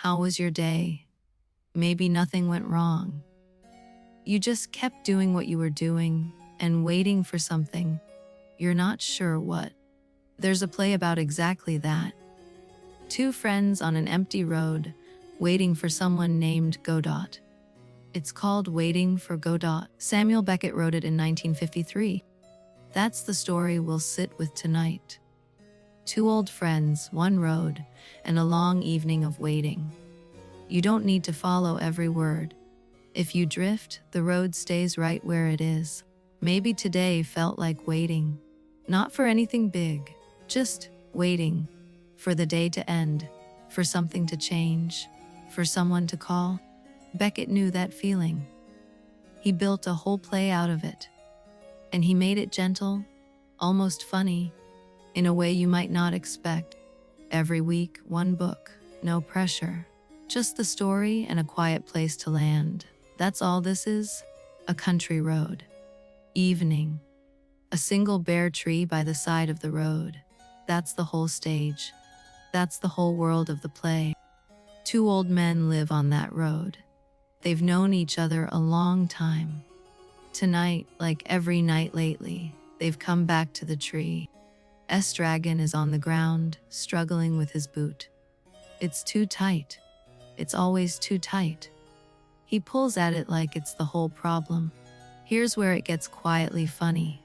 How was your day? Maybe nothing went wrong. You just kept doing what you were doing and waiting for something. You're not sure what. There's a play about exactly that. Two friends on an empty road, waiting for someone named Godot. It's called Waiting for Godot. Samuel Beckett wrote it in 1953. That's the story we'll sit with tonight. Two old friends, one road, and a long evening of waiting. You don't need to follow every word. If you drift, the road stays right where it is. Maybe today felt like waiting. Not for anything big, just waiting. For the day to end, for something to change, for someone to call. Beckett knew that feeling. He built a whole play out of it. And he made it gentle, almost funny, in a way you might not expect. Every week, one book, no pressure. Just the story and a quiet place to land. That's all this is, a country road. Evening. A single bare tree by the side of the road. That's the whole stage. That's the whole world of the play. Two old men live on that road. They've known each other a long time. Tonight, like every night lately, they've come back to the tree. Estragon is on the ground, struggling with his boot. It's too tight. It's always too tight. He pulls at it like it's the whole problem. Here's where it gets quietly funny.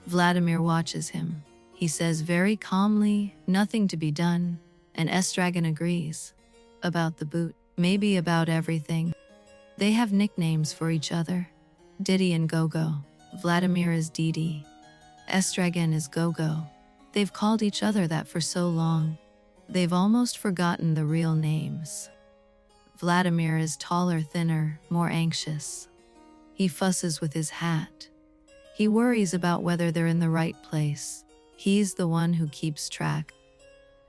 Vladimir watches him. He says very calmly, nothing to be done, and Estragon agrees. About the boot, maybe about everything. They have nicknames for each other. Diddy and Gogo. Vladimir is Didi. Estragon is Gogo. They've called each other that for so long. They've almost forgotten the real names. Vladimir is taller, thinner, more anxious. He fusses with his hat. He worries about whether they're in the right place. He's the one who keeps track.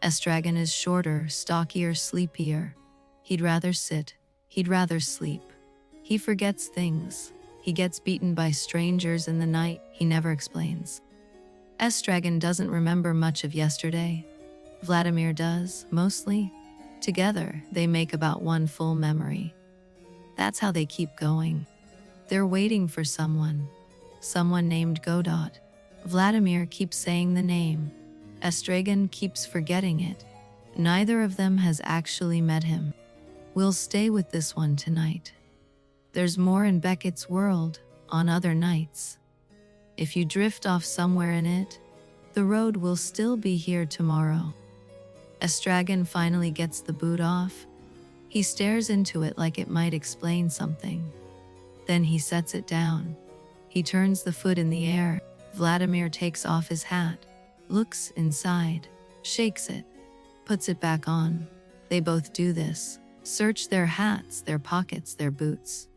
Estragon is shorter, stockier, sleepier. He'd rather sit. He'd rather sleep. He forgets things. He gets beaten by strangers in the night. He never explains. Estragon doesn't remember much of yesterday. Vladimir does, mostly. Together, they make about one full memory. That's how they keep going. They're waiting for someone named Godot. Vladimir keeps saying the name. Estragon keeps forgetting it. Neither of them has actually met him. We'll stay with this one tonight. There's more in Beckett's world on other nights. If you drift off somewhere in it, the road will still be here tomorrow. Estragon finally gets the boot off. He stares into it like it might explain something. Then he sets it down. He turns the foot in the air. Vladimir takes off his hat, looks inside, shakes it, puts it back on. They both do this, search their hats, their pockets, their boots,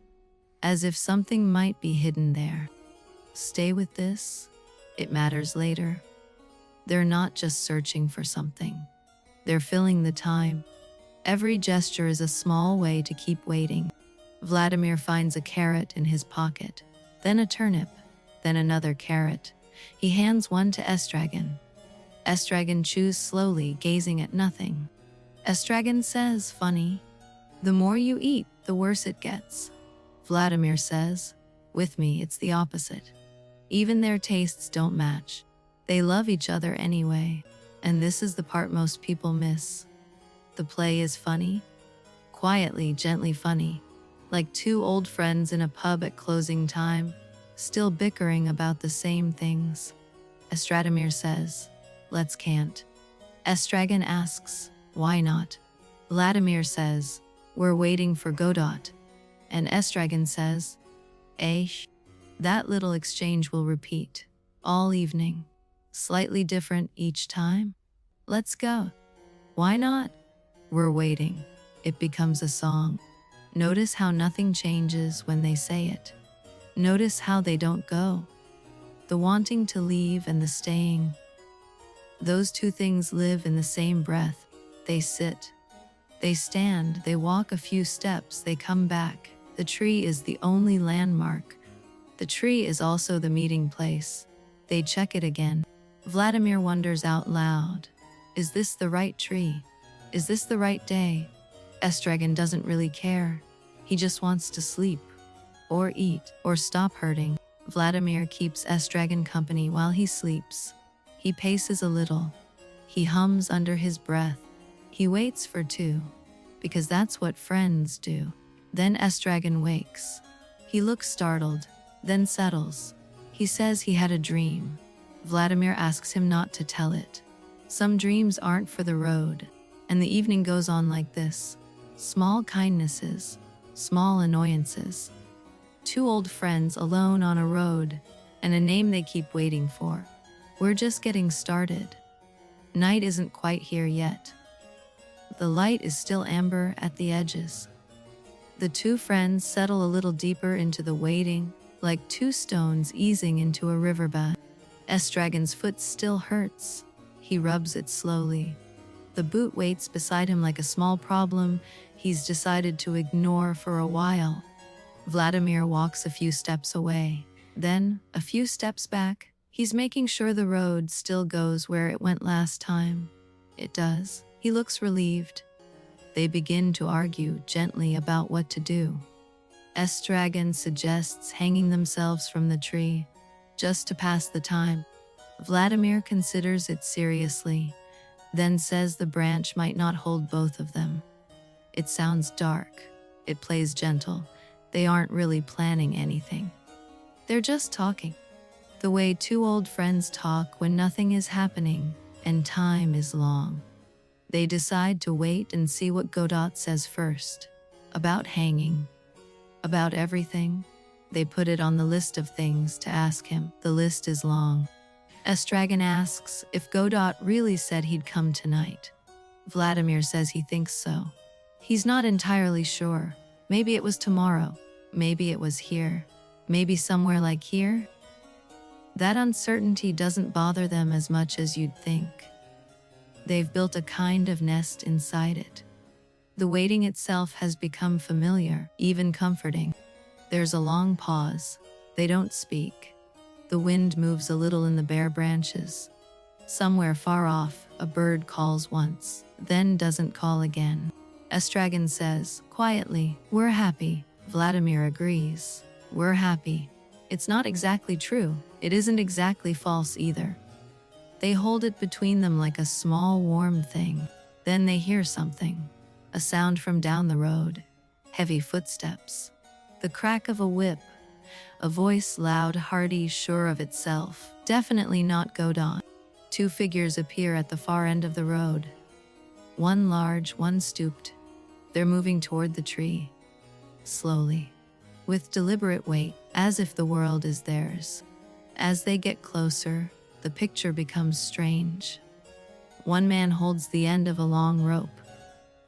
as if something might be hidden there. Stay with this, it matters later. They're not just searching for something. They're filling the time. Every gesture is a small way to keep waiting. Vladimir finds a carrot in his pocket, then a turnip, then another carrot. He hands one to Estragon. Estragon chews slowly, gazing at nothing. Estragon says, funny, the more you eat, the worse it gets. Vladimir says, with me, it's the opposite. Even their tastes don't match. They love each other anyway, and this is the part most people miss. The play is funny, quietly, gently funny, like two old friends in a pub at closing time, still bickering about the same things. Vladimir says, let's can't. Estragon asks, why not? Vladimir says, we're waiting for Godot. And Estragon says, that little exchange will repeat all evening, slightly different each time. Let's go. Why not? We're waiting. It becomes a song. Notice how nothing changes when they say it. Notice how they don't go. The wanting to leave and the staying. Those two things live in the same breath. They sit. They stand. They walk a few steps. They come back. The tree is the only landmark. The tree is also the meeting place. They check it again. Vladimir wonders out loud. Is this the right tree? Is this the right day? Estragon doesn't really care. He just wants to sleep, or eat, or stop hurting. Vladimir keeps Estragon company while he sleeps. He paces a little. He hums under his breath. He waits for two, because that's what friends do. Then Estragon wakes. He looks startled, then settles. He says he had a dream. Vladimir asks him not to tell it. Some dreams aren't for the road, and the evening goes on like this. Small kindnesses, small annoyances. Two old friends alone on a road, and a name they keep waiting for. We're just getting started. Night isn't quite here yet. The light is still amber at the edges. The two friends settle a little deeper into the waiting, like two stones easing into a riverbed. Estragon's foot still hurts. He rubs it slowly. The boot waits beside him like a small problem he's decided to ignore for a while. Vladimir walks a few steps away, then a few steps back. He's making sure the road still goes where it went last time. It does. He looks relieved. They begin to argue gently about what to do. Estragon suggests hanging themselves from the tree, just to pass the time. Vladimir considers it seriously, then says the branch might not hold both of them. It sounds dark. It plays gentle. They aren't really planning anything. They're just talking. The way two old friends talk when nothing is happening and time is long. They decide to wait and see what Godot says first. About hanging. About everything. They put it on the list of things to ask him. The list is long. Estragon asks if Godot really said he'd come tonight. Vladimir says he thinks so. He's not entirely sure. Maybe it was tomorrow. Maybe it was here. Maybe somewhere like here. That uncertainty doesn't bother them as much as you'd think. They've built a kind of nest inside it. The waiting itself has become familiar, even comforting. There's a long pause. They don't speak. The wind moves a little in the bare branches. Somewhere far off, a bird calls once, then doesn't call again. Estragon says, quietly, "We're happy." Vladimir agrees. "We're happy." It's not exactly true. It isn't exactly false either. They hold it between them like a small warm thing. Then they hear something. A sound from down the road. Heavy footsteps. The crack of a whip. A voice loud, hearty, sure of itself. Definitely not Godot. Two figures appear at the far end of the road. One large, one stooped. They're moving toward the tree. Slowly. With deliberate weight, as if the world is theirs. As they get closer, the picture becomes strange. One man holds the end of a long rope.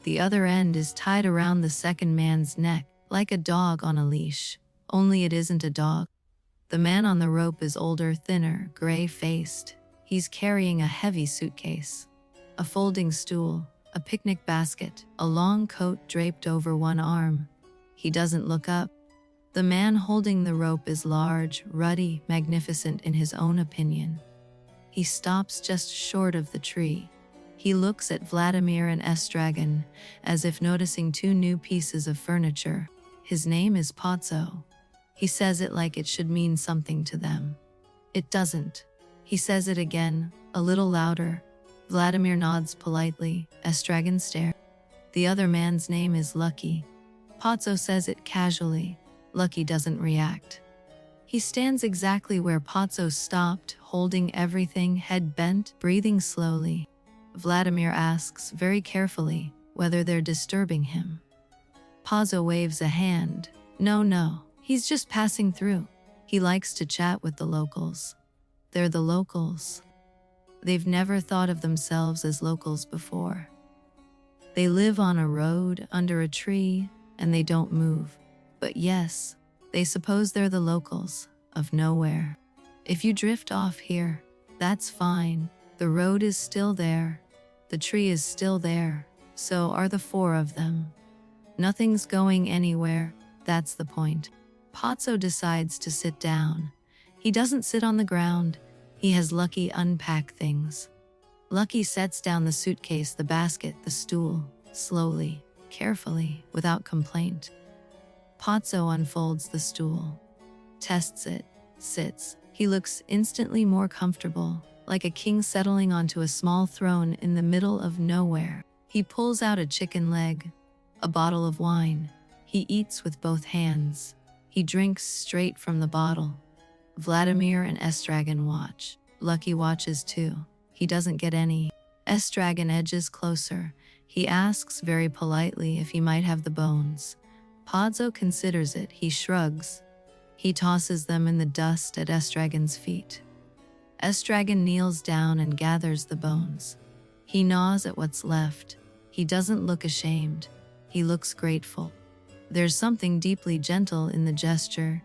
The other end is tied around the second man's neck, like a dog on a leash. Only it isn't a dog. The man on the rope is older, thinner, gray-faced. He's carrying a heavy suitcase. A folding stool, a picnic basket, a long coat draped over one arm. He doesn't look up. The man holding the rope is large, ruddy, magnificent in his own opinion. He stops just short of the tree. He looks at Vladimir and Estragon, as if noticing two new pieces of furniture. His name is Pozzo. He says it like it should mean something to them. It doesn't. He says it again, a little louder. Vladimir nods politely. Estragon stares. The other man's name is Lucky. Pozzo says it casually. Lucky doesn't react. He stands exactly where Pozzo stopped, holding everything, head bent, breathing slowly. Vladimir asks very carefully whether they're disturbing him. Pozzo waves a hand. No, he's just passing through. He likes to chat with the locals. They're the locals. They've never thought of themselves as locals before. They live on a road, under a tree, and they don't move. But yes, they suppose they're the locals, of nowhere. If you drift off here, that's fine. The road is still there. The tree is still there. So are the four of them. Nothing's going anywhere, that's the point. Pozzo decides to sit down. He doesn't sit on the ground. He has Lucky unpack things. Lucky sets down the suitcase, the basket, the stool, slowly, carefully, without complaint. Pozzo unfolds the stool, tests it, sits. He looks instantly more comfortable, like a king settling onto a small throne in the middle of nowhere. He pulls out a chicken leg, a bottle of wine. He eats with both hands. He drinks straight from the bottle. Vladimir and Estragon watch. Lucky watches too. He doesn't get any. Estragon edges closer. He asks very politely if he might have the bones. Pozzo considers it. He shrugs. He tosses them in the dust at Estragon's feet. Estragon kneels down and gathers the bones. He gnaws at what's left. He doesn't look ashamed. He looks grateful. There's something deeply gentle in the gesture,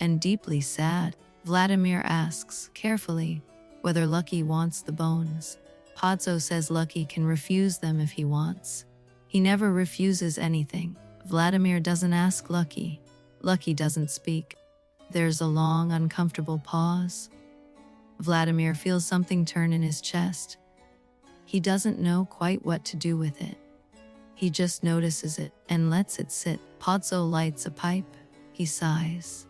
and deeply sad. Vladimir asks, carefully, whether Lucky wants the bones. Pozzo says Lucky can refuse them if he wants. He never refuses anything. Vladimir doesn't ask Lucky. Lucky doesn't speak. There's a long, uncomfortable pause. Vladimir feels something turn in his chest. He doesn't know quite what to do with it. He just notices it and lets it sit. Pozzo lights a pipe. He sighs.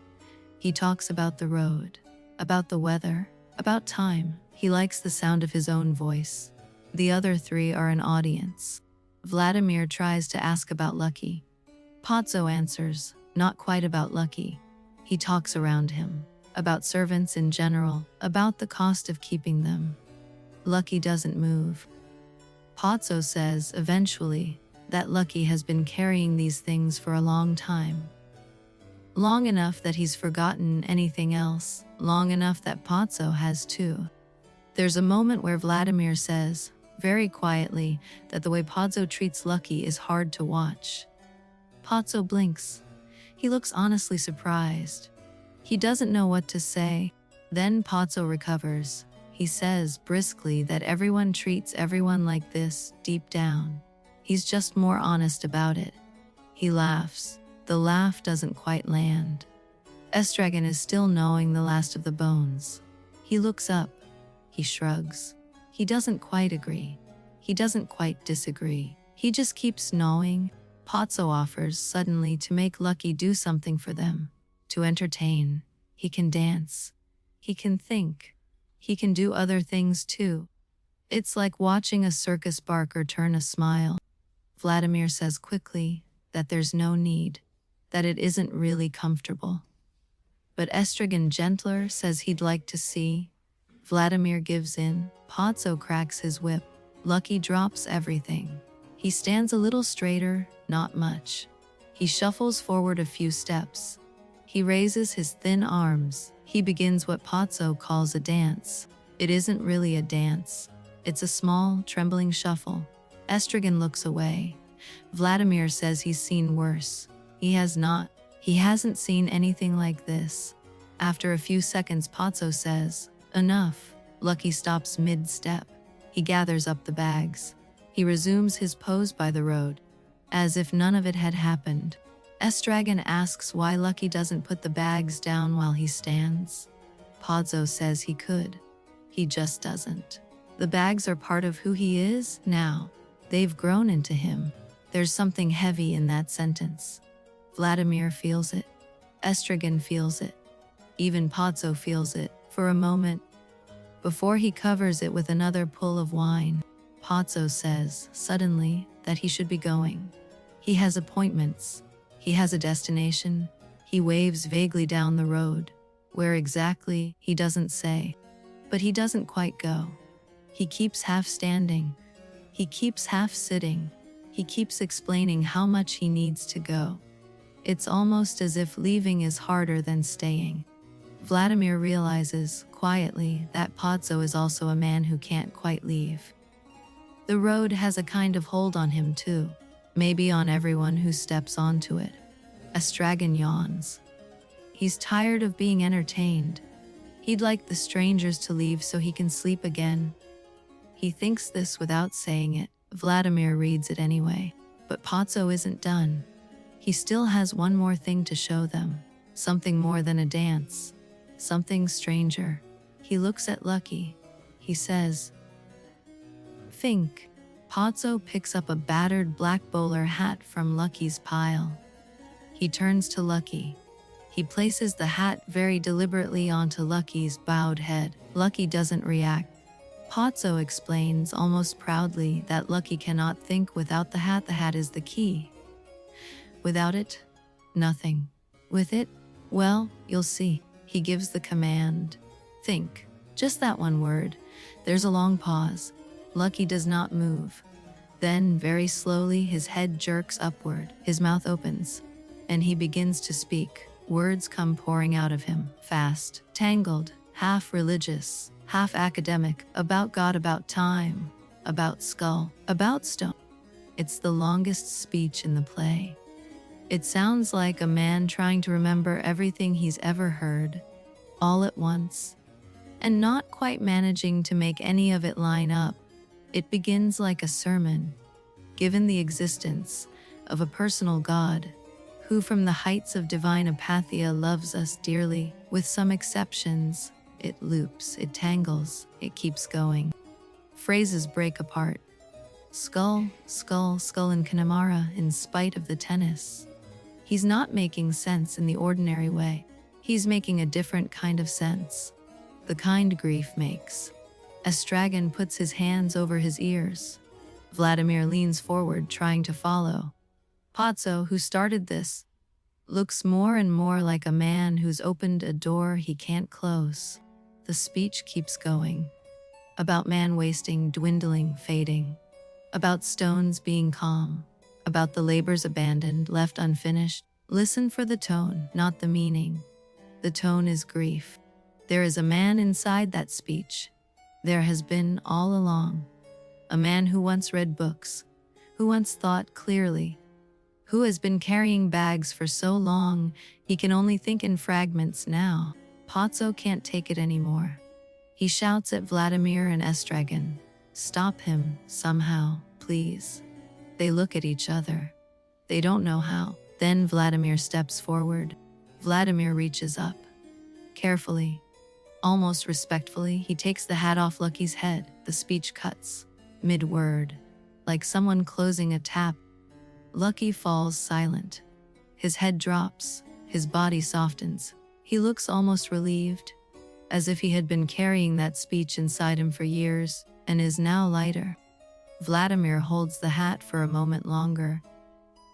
He talks about the road, about the weather, about time. He likes the sound of his own voice. The other three are an audience. Vladimir tries to ask about Lucky. Pozzo answers, not quite about Lucky. He talks around him, about servants in general, about the cost of keeping them. Lucky doesn't move. Pozzo says, eventually, that Lucky has been carrying these things for a long time. Long enough that he's forgotten anything else, long enough that Pozzo has too. There's a moment where Vladimir says, very quietly, that the way Pozzo treats Lucky is hard to watch. Pozzo blinks. He looks honestly surprised. He doesn't know what to say. Then Pozzo recovers. He says briskly that everyone treats everyone like this, deep down. He's just more honest about it. He laughs. The laugh doesn't quite land. Estragon is still gnawing the last of the bones. He looks up. He shrugs. He doesn't quite agree. He doesn't quite disagree. He just keeps gnawing. Pozzo offers suddenly to make Lucky do something for them, to entertain. He can dance. He can think. He can do other things too. It's like watching a circus barker turn a smile. Vladimir says quickly that there's no need, that it isn't really comfortable. But Estragon, gentler, says he'd like to see. Vladimir gives in. Pozzo cracks his whip. Lucky drops everything. He stands a little straighter, not much. He shuffles forward a few steps. He raises his thin arms. He begins what Pozzo calls a dance. It isn't really a dance. It's a small, trembling shuffle. Estragon looks away. Vladimir says he's seen worse. He has not. He hasn't seen anything like this. After a few seconds, Pozzo says, enough. Lucky stops mid-step. He gathers up the bags. He resumes his pose by the road, as if none of it had happened. Estragon asks why Lucky doesn't put the bags down while he stands. Pozzo says he could. He just doesn't. The bags are part of who he is now. They've grown into him. There's something heavy in that sentence. Vladimir feels it. Estragon feels it. Even Pozzo feels it, for a moment. Before he covers it with another pull of wine, Pozzo says, suddenly, that he should be going. He has appointments. He has a destination. He waves vaguely down the road. Where exactly, he doesn't say. But he doesn't quite go. He keeps half standing. He keeps half sitting. He keeps explaining how much he needs to go. It's almost as if leaving is harder than staying. Vladimir realizes, quietly, that Pozzo is also a man who can't quite leave. The road has a kind of hold on him too, maybe on everyone who steps onto it. Estragon yawns. He's tired of being entertained. He'd like the strangers to leave so he can sleep again. He thinks this without saying it. Vladimir reads it anyway. But Pozzo isn't done. He still has one more thing to show them. Something more than a dance. Something stranger. He looks at Lucky. He says, think. Pozzo picks up a battered black bowler hat from Lucky's pile. He turns to Lucky. He places the hat very deliberately onto Lucky's bowed head. Lucky doesn't react. Pozzo explains almost proudly that Lucky cannot think without the hat. The hat is the key. Without it, nothing. With it, well, you'll see. He gives the command. Think. Just that one word. There's a long pause. Lucky does not move. Then, very slowly, his head jerks upward. His mouth opens, and he begins to speak. Words come pouring out of him, fast, tangled, half religious, half academic, about God, about time, about skull, about stone. It's the longest speech in the play. It sounds like a man trying to remember everything he's ever heard, all at once, and not quite managing to make any of it line up. It begins like a sermon, given the existence of a personal God, who from the heights of divine apatheia loves us dearly. With some exceptions, it loops, it tangles, it keeps going. Phrases break apart. Skull, skull, skull in Connemara in spite of the tennis. He's not making sense in the ordinary way. He's making a different kind of sense. The kind grief makes. Estragon puts his hands over his ears. Vladimir leans forward, trying to follow. Pozzo, who started this, looks more and more like a man who's opened a door he can't close. The speech keeps going. About man wasting, dwindling, fading. About stones being calm. About the labors abandoned, left unfinished. Listen for the tone, not the meaning. The tone is grief. There is a man inside that speech. There has been all along. A man who once read books, who once thought clearly, who has been carrying bags for so long he can only think in fragments now. Pozzo can't take it anymore. He shouts at Vladimir and Estragon. Stop him, somehow, please. They look at each other. They don't know how. Then Vladimir steps forward. Vladimir reaches up. Carefully, almost respectfully, he takes the hat off Lucky's head. The speech cuts, mid-word, like someone closing a tap. Lucky falls silent. His head drops, his body softens. He looks almost relieved, as if he had been carrying that speech inside him for years and is now lighter. Vladimir holds the hat for a moment longer.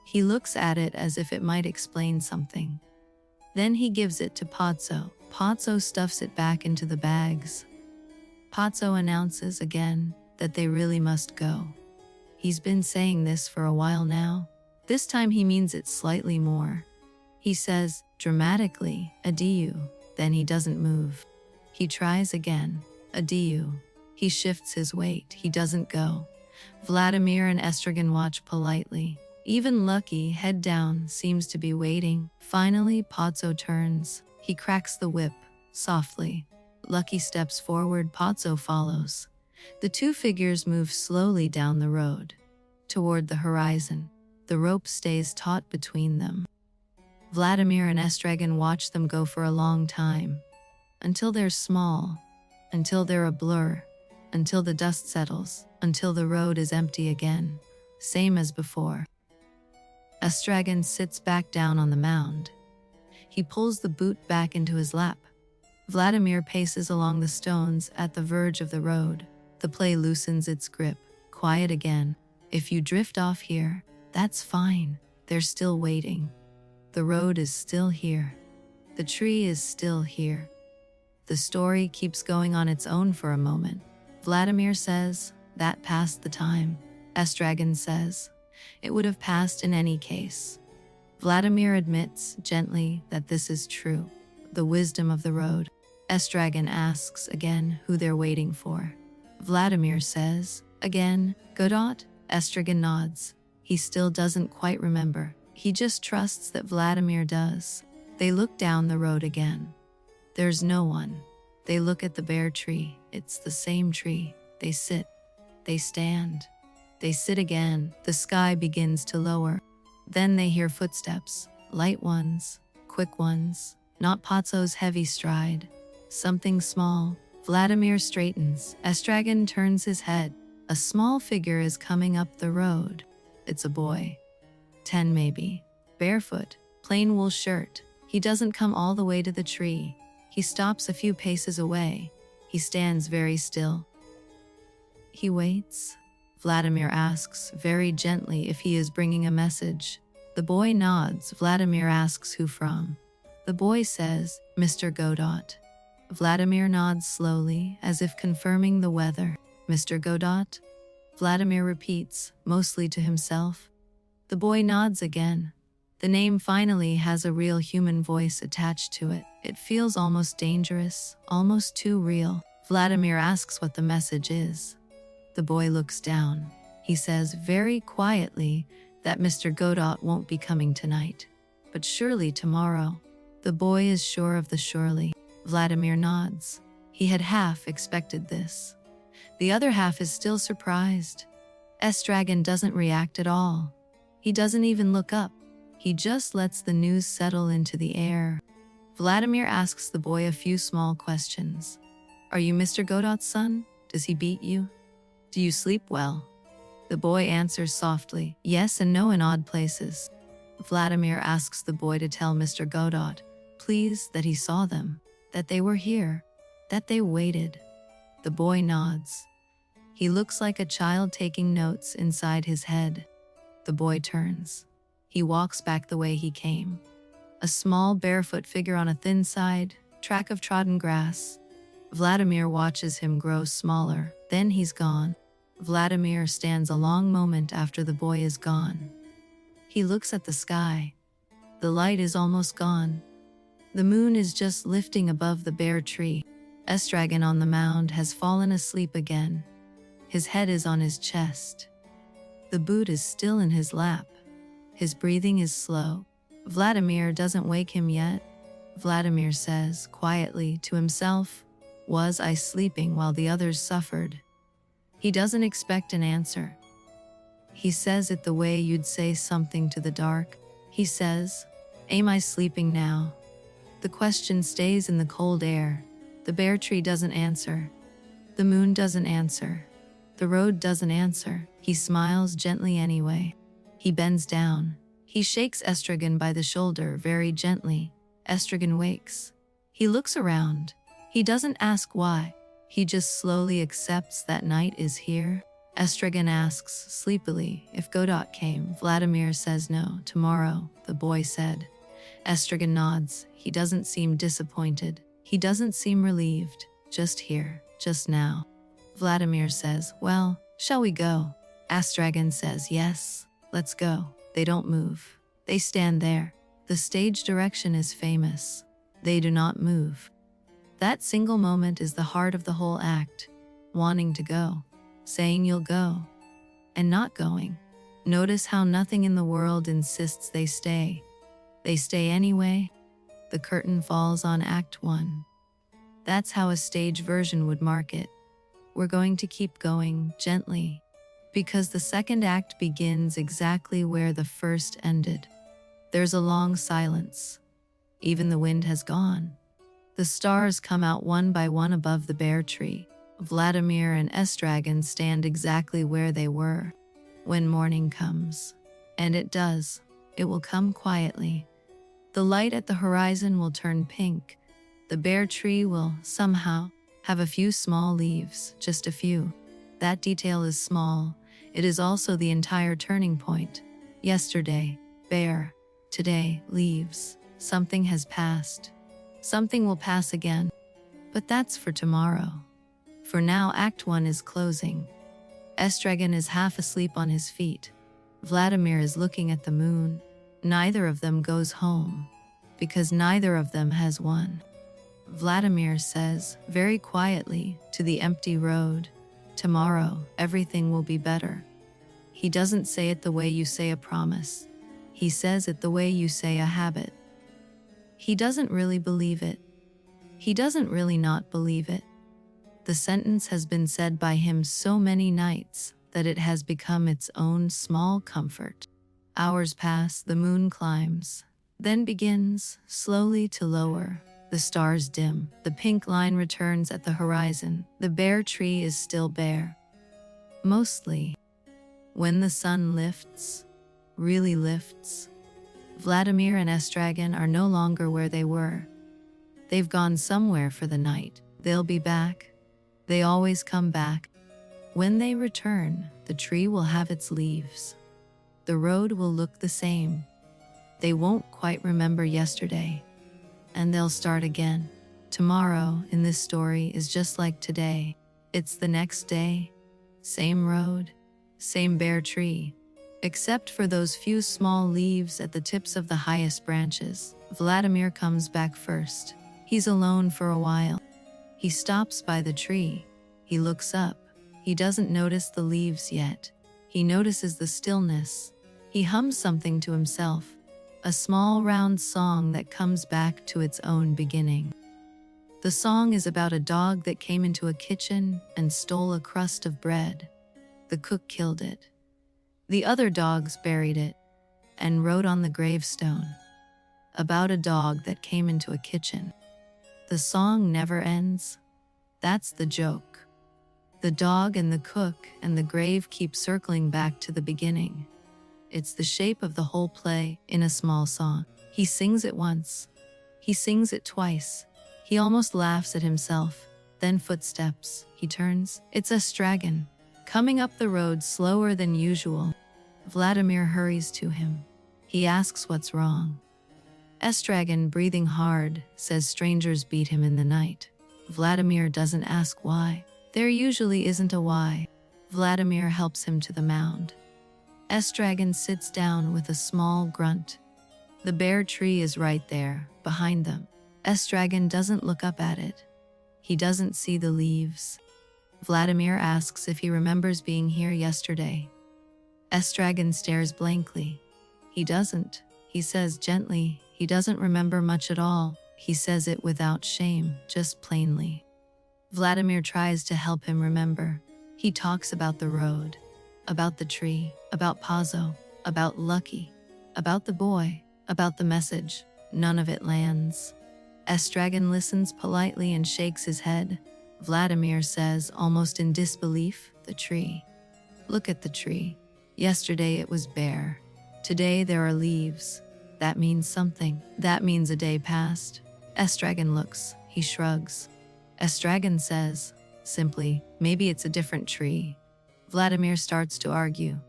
He looks at it as if it might explain something. Then he gives it to Pozzo. Pozzo stuffs it back into the bags. Pozzo announces again that they really must go. He's been saying this for a while now. This time he means it slightly more. He says, dramatically, adieu. Then he doesn't move. He tries again, adieu. He shifts his weight. He doesn't go. Vladimir and Estragon watch politely. Even Lucky, head down, seems to be waiting. Finally, Pozzo turns. He cracks the whip, softly. Lucky steps forward. Pozzo follows. The two figures move slowly down the road, toward the horizon. The rope stays taut between them. Vladimir and Estragon watch them go for a long time, until they're small, until they're a blur, until the dust settles, until the road is empty again, same as before. Estragon sits back down on the mound. He pulls the boot back into his lap. Vladimir paces along the stones at the verge of the road. The play loosens its grip. Quiet again. If you drift off here, that's fine. They're still waiting. The road is still here. The tree is still here. The story keeps going on its own for a moment. Vladimir says, that passed the time. Estragon says, it would have passed in any case. Vladimir admits, gently, that this is true. The wisdom of the road. Estragon asks again who they're waiting for. Vladimir says, again, Godot? Estragon nods. He still doesn't quite remember. He just trusts that Vladimir does. They look down the road again. There's no one. They look at the bare tree. It's the same tree. They sit. They stand. They sit again. The sky begins to lower. Then they hear footsteps. Light ones. Quick ones. Not Pozzo's heavy stride. Something small. Vladimir straightens. Estragon turns his head. A small figure is coming up the road. It's a boy. 10 maybe. Barefoot, plain wool shirt. He doesn't come all the way to the tree. He stops a few paces away. He stands very still. He waits. Vladimir asks very gently if he is bringing a message. The boy nods. Vladimir asks who from. The boy says, Mr. Godot. Vladimir nods slowly, as if confirming the weather. Mr. Godot? Vladimir repeats, mostly to himself. The boy nods again. The name finally has a real human voice attached to it. It feels almost dangerous, almost too real. Vladimir asks what the message is. The boy looks down. He says very quietly that Mr. Godot won't be coming tonight, but surely tomorrow. The boy is sure of the surely. Vladimir nods. He had half expected this. The other half is still surprised. Estragon doesn't react at all. He doesn't even look up. He just lets the news settle into the air. Vladimir asks the boy a few small questions. Are you Mr. Godot's son? Does he beat you? Do you sleep well? The boy answers softly, yes and no in odd places. Vladimir asks the boy to tell Mr. Godot, please, that he saw them, that they were here, that they waited. The boy nods. He looks like a child taking notes inside his head. The boy turns. He walks back the way he came. A small barefoot figure on a thin side, track of trodden grass. Vladimir watches him grow smaller, then he's gone. Vladimir stands a long moment after the boy is gone. He looks at the sky. The light is almost gone. The moon is just lifting above the bare tree. Estragon on the mound has fallen asleep again. His head is on his chest. The boot is still in his lap. His breathing is slow. Vladimir doesn't wake him yet. Vladimir says, quietly, to himself, was I sleeping while the others suffered? He doesn't expect an answer. He says it the way you'd say something to the dark. He says, am I sleeping now? The question stays in the cold air. The bare tree doesn't answer. The moon doesn't answer. The road doesn't answer. He smiles gently anyway. He bends down. He shakes Estragon by the shoulder very gently. Estragon wakes. He looks around. He doesn't ask why. He just slowly accepts that night is here. Estragon asks sleepily if Godot came. Vladimir says no, tomorrow, the boy said. Estragon nods. He doesn't seem disappointed. He doesn't seem relieved. Just here, just now. Vladimir says, well, shall we go? Estragon says, yes, let's go. They don't move. They stand there. The stage direction is famous. They do not move. That single moment is the heart of the whole act. Wanting to go. Saying you'll go. And not going. Notice how nothing in the world insists they stay. They stay anyway. The curtain falls on Act 1. That's how a stage version would mark it. We're going to keep going, gently. Because the second act begins exactly where the first ended. There's a long silence. Even the wind has gone. The stars come out one by one above the bare tree. Vladimir and Estragon stand exactly where they were. When morning comes. And it does. It will come quietly. The light at the horizon will turn pink. The bare tree will, somehow, have a few small leaves, just a few. That detail is small. It is also the entire turning point. Yesterday, bare. Today, leaves. Something has passed. Something will pass again. But that's for tomorrow. For now, Act 1 is closing. Estragon is half asleep on his feet. Vladimir is looking at the moon. Neither of them goes home, because neither of them has won. Vladimir says, very quietly, to the empty road, tomorrow, everything will be better. He doesn't say it the way you say a promise. He says it the way you say a habit. He doesn't really believe it. He doesn't really not believe it. The sentence has been said by him so many nights that it has become its own small comfort. Hours pass, the moon climbs, then begins, slowly to lower. The stars dim, the pink line returns at the horizon. The bare tree is still bare. Mostly, when the sun lifts, really lifts, Vladimir and Estragon are no longer where they were. They've gone somewhere for the night. They'll be back. They always come back. When they return, the tree will have its leaves. The road will look the same. They won't quite remember yesterday, and they'll start again. Tomorrow in this story is just like today. It's the next day, same road, same bare tree, except for those few small leaves at the tips of the highest branches. Vladimir comes back first. He's alone for a while. He stops by the tree. He looks up. He doesn't notice the leaves yet. He notices the stillness. He hums something to himself, a small round song that comes back to its own beginning. The song is about a dog that came into a kitchen and stole a crust of bread. The cook killed it. The other dogs buried it and wrote on the gravestone about a dog that came into a kitchen. The song never ends. That's the joke. The dog and the cook and the grave keep circling back to the beginning. It's the shape of the whole play in a small song. He sings it once. He sings it twice. He almost laughs at himself. Then footsteps. He turns. It's Estragon, coming up the road slower than usual. Vladimir hurries to him. He asks what's wrong. Estragon, breathing hard, says strangers beat him in the night. Vladimir doesn't ask why. There usually isn't a why. Vladimir helps him to the mound. Estragon sits down with a small grunt. The bare tree is right there, behind them. Estragon doesn't look up at it. He doesn't see the leaves. Vladimir asks if he remembers being here yesterday. Estragon stares blankly. He doesn't. He says gently, he doesn't remember much at all. He says it without shame, just plainly. Vladimir tries to help him remember. He talks about the road, about the tree, about Pozzo, about Lucky, about the boy, about the message. None of it lands. Estragon listens politely and shakes his head. Vladimir says, almost in disbelief, the tree. Look at the tree. Yesterday it was bare. Today there are leaves. That means something. That means a day passed. Estragon looks. He shrugs. Estragon says, simply, maybe it's a different tree. Vladimir starts to argue.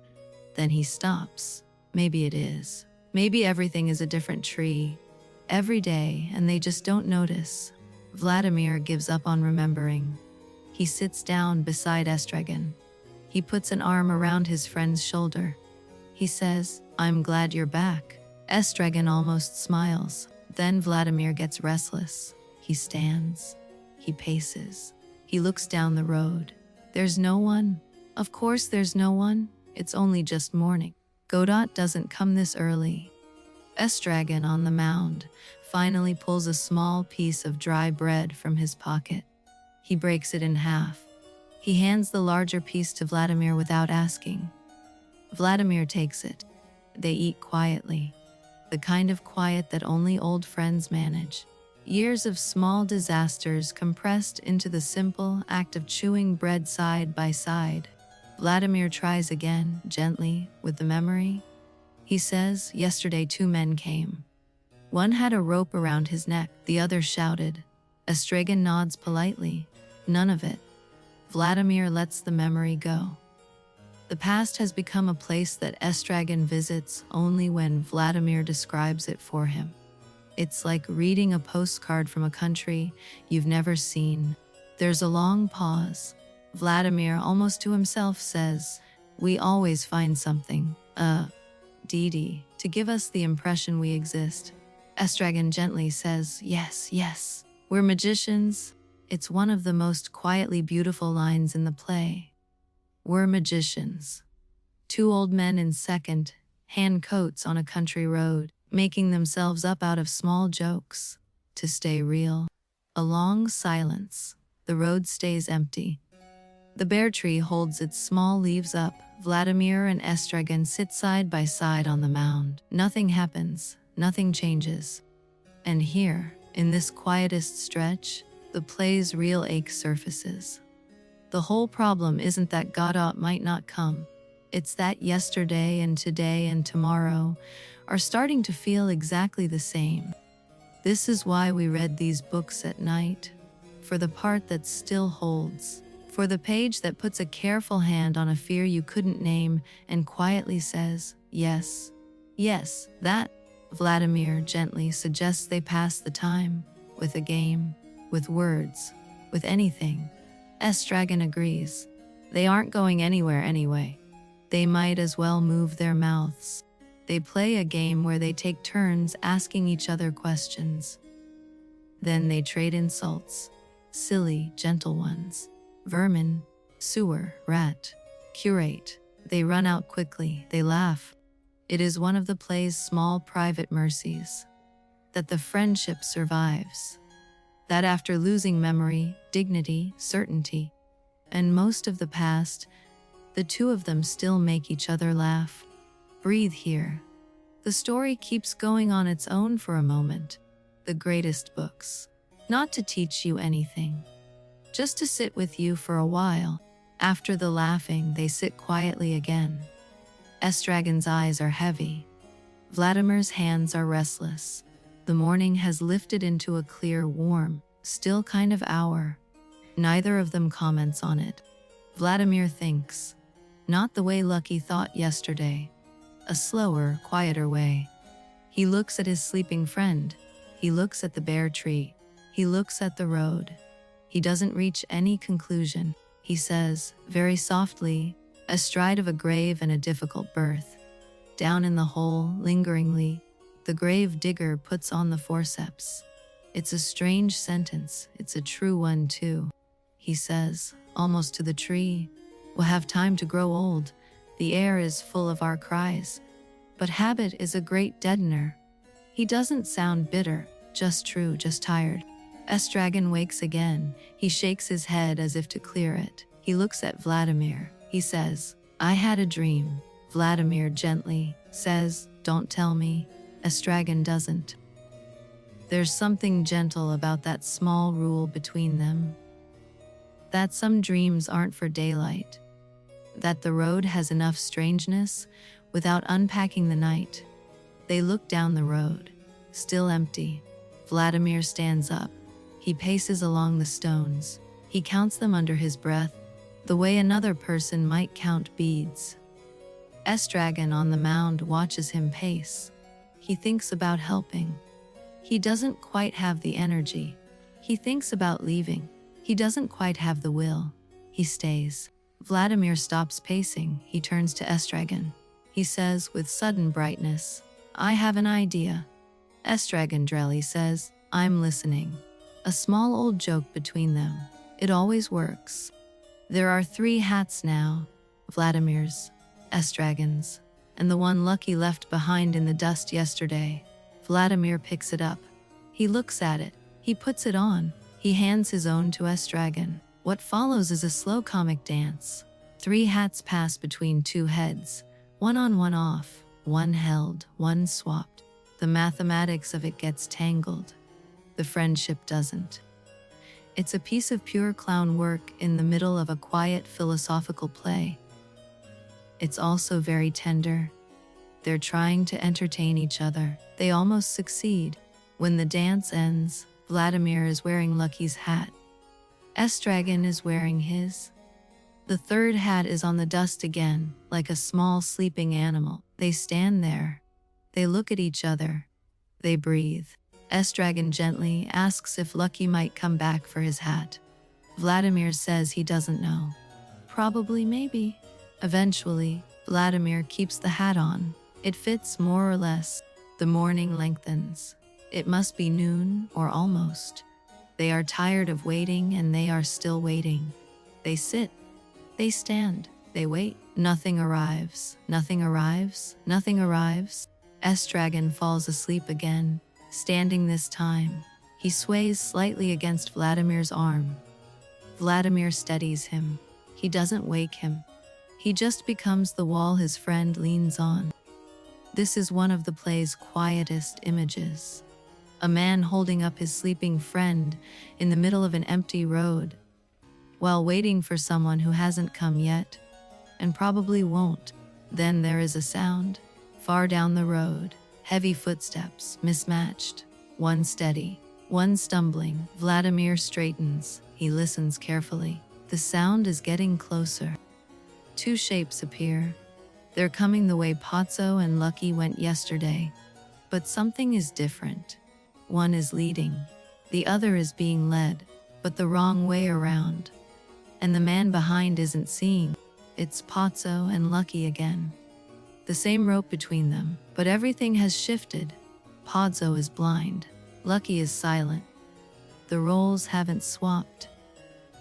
Then he stops. Maybe it is. Maybe everything is a different tree. Every day, and they just don't notice. Vladimir gives up on remembering. He sits down beside Estragon. He puts an arm around his friend's shoulder. He says, I'm glad you're back. Estragon almost smiles. Then Vladimir gets restless. He stands. He paces. He looks down the road. There's no one. Of course there's no one. It's only just morning. Godot doesn't come this early. Estragon on the mound finally pulls a small piece of dry bread from his pocket. He breaks it in half. He hands the larger piece to Vladimir without asking. Vladimir takes it. They eat quietly, the kind of quiet that only old friends manage. Years of small disasters compressed into the simple act of chewing bread side by side. Vladimir tries again, gently, with the memory. He says, yesterday 2 men came. One had a rope around his neck, the other shouted. Estragon nods politely. None of it. Vladimir lets the memory go. The past has become a place that Estragon visits only when Vladimir describes it for him. It's like reading a postcard from a country you've never seen. There's a long pause. Vladimir, almost to himself, says, we always find something, Didi, to give us the impression we exist. Estragon gently says, yes, we're magicians. It's one of the most quietly beautiful lines in the play. We're magicians. 2 old men in second-hand coats on a country road, making themselves up out of small jokes. To stay real. A long silence. The road stays empty. The bare tree holds its small leaves up. Vladimir and Estragon sit side by side on the mound. Nothing happens. Nothing changes. And here, in this quietest stretch, the play's real ache surfaces. The whole problem isn't that Godot might not come. It's that yesterday and today and tomorrow are starting to feel exactly the same. This is why we read these books at night, for the part that still holds, for the page that puts a careful hand on a fear you couldn't name and quietly says, yes, yes, that. Vladimir gently suggests they pass the time, with a game, with words, with anything. Estragon agrees. They aren't going anywhere anyway. They might as well move their mouths. They play a game where they take turns asking each other questions. Then they trade insults. Silly, gentle ones. Vermin, sewer, rat, curate. They run out quickly, they laugh. It is one of the play's small private mercies. That the friendship survives. That after losing memory, dignity, certainty, and most of the past, the two of them still make each other laugh. Breathe here. The story keeps going on its own for a moment. The greatest books. Not to teach you anything. Just to sit with you for a while. After the laughing, they sit quietly again. Estragon's eyes are heavy. Vladimir's hands are restless. The morning has lifted into a clear, warm, still kind of hour. Neither of them comments on it. Vladimir thinks. Not the way Lucky thought yesterday. A slower, quieter way. He looks at his sleeping friend. He looks at the bare tree. He looks at the road. He doesn't reach any conclusion. He says, very softly, astride of a grave and a difficult birth. Down in the hole, lingeringly, the grave digger puts on the forceps. It's a strange sentence. It's a true one, too. He says, almost to the tree, we'll have time to grow old. The air is full of our cries. But habit is a great deadener. He doesn't sound bitter, just true, just tired. Estragon wakes again. He shakes his head as if to clear it. He looks at Vladimir. He says, I had a dream. Vladimir gently says, don't tell me. Estragon doesn't. There's something gentle about that small rule between them. That some dreams aren't for daylight. That the road has enough strangeness without unpacking the night. They look down the road, still empty. Vladimir stands up. He paces along the stones. He counts them under his breath, the way another person might count beads. Estragon on the mound watches him pace. He thinks about helping. He doesn't quite have the energy. He thinks about leaving. He doesn't quite have the will. He stays. Vladimir stops pacing. He turns to Estragon. He says with sudden brightness, I have an idea. Estragon drily says, I'm listening. A small old joke between them. It always works. There are 3 hats now. Vladimir's, Estragon's, and the one Lucky left behind in the dust yesterday. Vladimir picks it up. He looks at it. He puts it on. He hands his own to Estragon. What follows is a slow comic dance. 3 hats pass between 2 heads. One on, one off. One held, one swapped. The mathematics of it gets tangled. The friendship doesn't. It's a piece of pure clown work in the middle of a quiet philosophical play. It's also very tender. They're trying to entertain each other. They almost succeed. When the dance ends, Vladimir is wearing Lucky's hat. Estragon is wearing his. The 3rd hat is on the dust again, like a small sleeping animal. They stand there. They look at each other. They breathe. Estragon gently asks if Lucky might come back for his hat. Vladimir says he doesn't know. Probably, maybe. Eventually, Vladimir keeps the hat on. It fits more or less. The morning lengthens. It must be noon, or almost. They are tired of waiting, and they are still waiting. They sit. They stand. They wait. Nothing arrives. Nothing arrives. Nothing arrives. Estragon falls asleep again, standing this time. He sways slightly against Vladimir's arm. Vladimir steadies him. He doesn't wake him. He just becomes the wall his friend leans on. This is one of the play's quietest images. A man holding up his sleeping friend in the middle of an empty road. while waiting for someone who hasn't come yet, and probably won't. Then there is a sound, far down the road, heavy footsteps, mismatched, one steady, one stumbling. Vladimir straightens, he listens carefully. The sound is getting closer. Two shapes appear. They're coming the way Pozzo and Lucky went yesterday, but something is different. One is leading, the other is being led, but the wrong way around. And the man behind isn't seeing. It's Pozzo and Lucky again. The same rope between them, but everything has shifted. Pozzo is blind. Lucky is silent. The roles haven't swapped,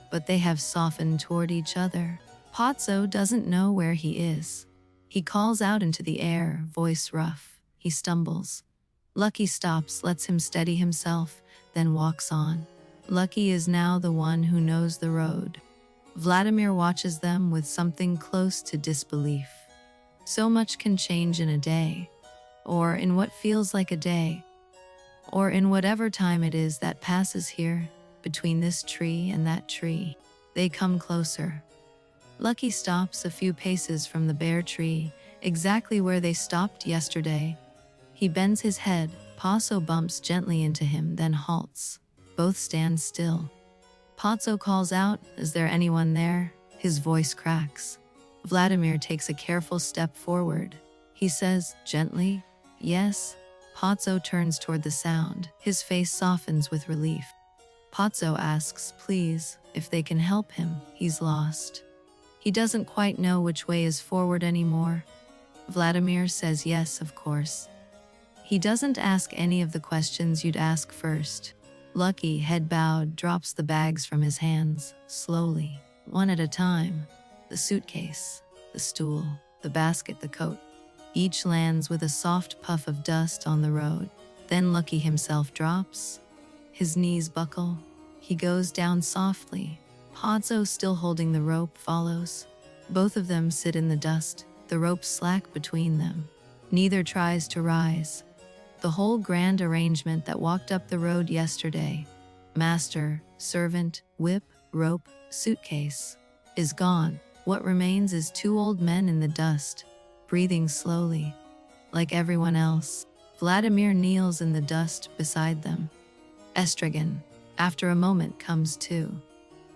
but they have softened toward each other. Pozzo doesn't know where he is. He calls out into the air, voice rough. He stumbles. Lucky stops, lets him steady himself, then walks on. Lucky is now the one who knows the road. Vladimir watches them with something close to disbelief. So much can change in a day, or in what feels like a day, or in whatever time it is that passes here, between this tree and that tree. They come closer. Lucky stops a few paces from the bare tree, exactly where they stopped yesterday. He bends his head. Pozzo bumps gently into him, then halts. Both stand still. Pozzo calls out, "Is there anyone there?" His voice cracks. Vladimir takes a careful step forward. He says, gently, "Yes." Pozzo turns toward the sound. His face softens with relief. Pozzo asks, please, if they can help him. He's lost. He doesn't quite know which way is forward anymore. Vladimir says yes, of course. He doesn't ask any of the questions you'd ask first. Lucky, head bowed, drops the bags from his hands, slowly, one at a time. The suitcase, the stool, the basket, the coat. Each lands with a soft puff of dust on the road. Then Lucky himself drops. His knees buckle. He goes down softly. Pozzo, still holding the rope, follows. Both of them sit in the dust, the rope slack between them. Neither tries to rise. The whole grand arrangement that walked up the road yesterday, master, servant, whip, rope, suitcase, is gone. What remains is two old men in the dust, breathing slowly, like everyone else. Vladimir kneels in the dust beside them. Estragon, after a moment, comes too.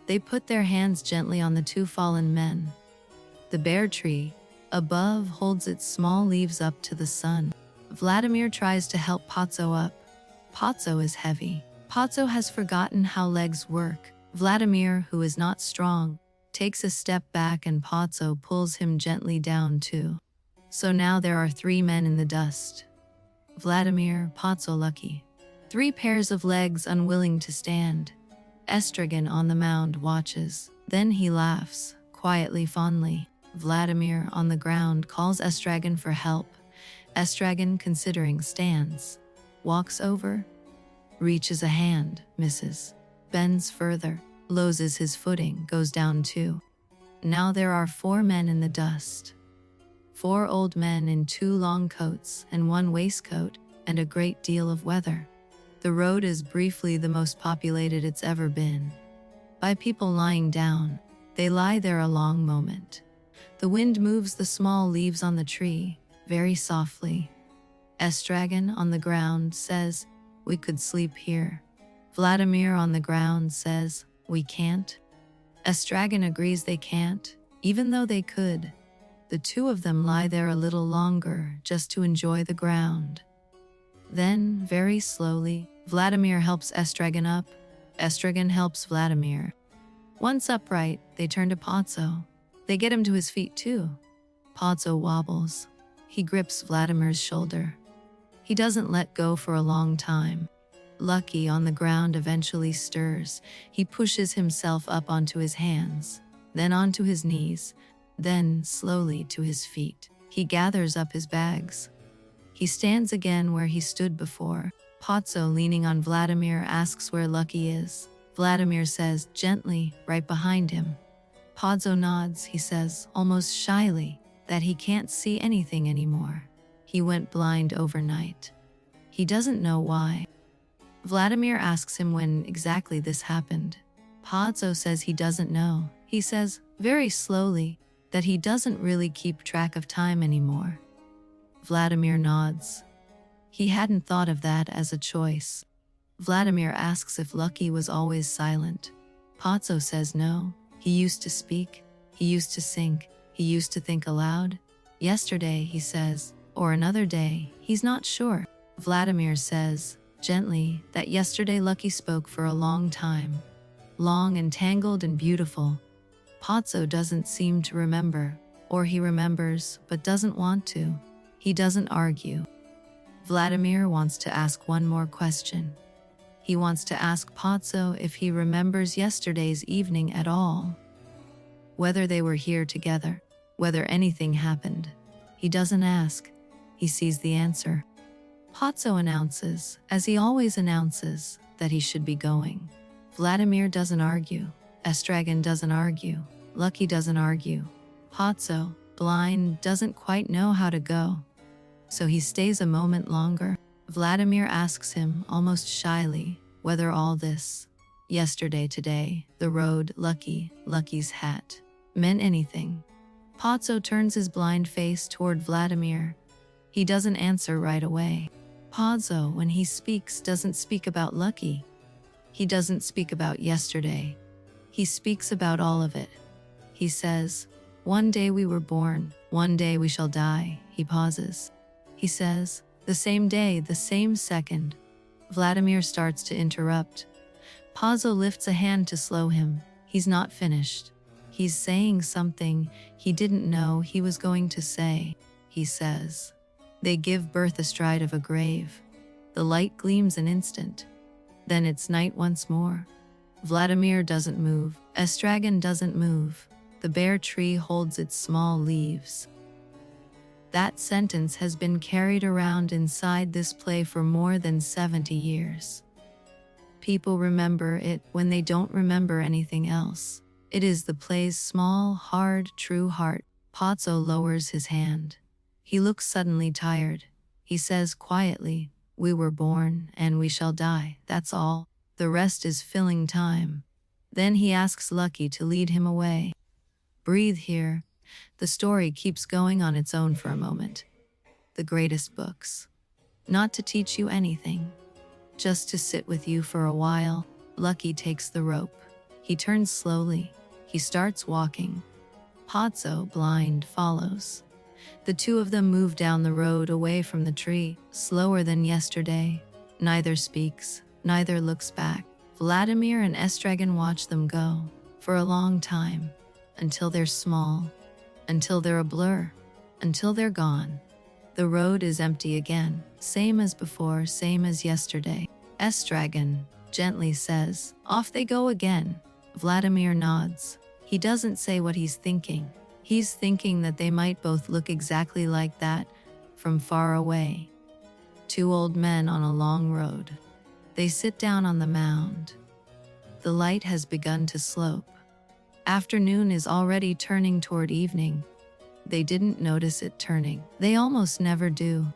They put their hands gently on the two fallen men. The bare tree, above, holds its small leaves up to the sun. Vladimir tries to help Pozzo up. Pozzo is heavy. Pozzo has forgotten how legs work. Vladimir, who is not strong, takes a step back and Pozzo pulls him gently down too. So now there are three men in the dust. Vladimir, Pozzo, Lucky. Three pairs of legs unwilling to stand. Estragon on the mound watches. Then he laughs, quietly, fondly. Vladimir, on the ground, calls Estragon for help. Estragon, considering, stands. Walks over. Reaches a hand, misses. Bends further. Loses his footing, goes down too. Now there are four men in the dust. Four old men in two long coats and one waistcoat, and a great deal of weather. The road is briefly the most populated it's ever been. By people lying down. They lie there a long moment. The wind moves the small leaves on the tree, very softly. Estragon, on the ground, says, "We could sleep here." Vladimir, on the ground, says, "We can't." Estragon agrees they can't, even though they could. The two of them lie there a little longer, just to enjoy the ground. Then, very slowly, Vladimir helps Estragon up. Estragon helps Vladimir. Once upright, they turn to Pozzo. They get him to his feet too. Pozzo wobbles. He grips Vladimir's shoulder. He doesn't let go for a long time. Lucky, on the ground, eventually stirs. He pushes himself up onto his hands, then onto his knees, then slowly to his feet. He gathers up his bags. He stands again where he stood before. Pozzo, leaning on Vladimir, asks where Lucky is. Vladimir says, gently, right behind him. Pozzo nods. He says, almost shyly, that he can't see anything anymore. He went blind overnight. He doesn't know why. Vladimir asks him when exactly this happened. Pozzo says he doesn't know. He says, very slowly, that he doesn't really keep track of time anymore. Vladimir nods. He hadn't thought of that as a choice. Vladimir asks if Lucky was always silent. Pozzo says no. He used to speak. He used to sing. He used to think aloud. Yesterday, he says, or another day, he's not sure. Vladimir says, gently, that yesterday Lucky spoke for a long time. Long and tangled and beautiful. Pozzo doesn't seem to remember, or he remembers but doesn't want to. He doesn't argue. Vladimir wants to ask one more question. He wants to ask Pozzo if he remembers yesterday's evening at all. Whether they were here together, whether anything happened. He doesn't ask. He sees the answer. Pozzo announces, as he always announces, that he should be going. Vladimir doesn't argue. Estragon doesn't argue. Lucky doesn't argue. Pozzo, blind, doesn't quite know how to go. So he stays a moment longer. Vladimir asks him, almost shyly, whether all this, yesterday, today, the road, Lucky's hat, meant anything. Pozzo turns his blind face toward Vladimir. He doesn't answer right away. Pozzo, when he speaks, doesn't speak about Lucky. He doesn't speak about yesterday. He speaks about all of it. He says, one day we were born, one day we shall die. He pauses. He says, the same day, the same second. Vladimir starts to interrupt. Pozzo lifts a hand to slow him. He's not finished. He's saying something he didn't know he was going to say. He says, they give birth astride of a grave. The light gleams an instant. Then it's night once more. Vladimir doesn't move. Estragon doesn't move. The bare tree holds its small leaves. That sentence has been carried around inside this play for more than 70 years. People remember it when they don't remember anything else. It is the play's small, hard, true heart. Pozzo lowers his hand. He looks suddenly tired. He says quietly, we were born and we shall die, that's all. The rest is filling time. Then he asks Lucky to lead him away. Breathe here. The story keeps going on its own for a moment. The greatest books. Not to teach you anything. Just to sit with you for a while. Lucky takes the rope. He turns slowly. He starts walking. Pozzo, blind, follows. The two of them move down the road away from the tree, slower than yesterday. Neither speaks, neither looks back. Vladimir and Estragon watch them go, for a long time, until they're small, until they're a blur, until they're gone. The road is empty again, same as before, same as yesterday. Estragon gently says, off they go again. Vladimir nods. He doesn't say what he's thinking. He's thinking that they might both look exactly like that, from far away. Two old men on a long road. They sit down on the mound. The light has begun to slope. Afternoon is already turning toward evening. They didn't notice it turning. They almost never do.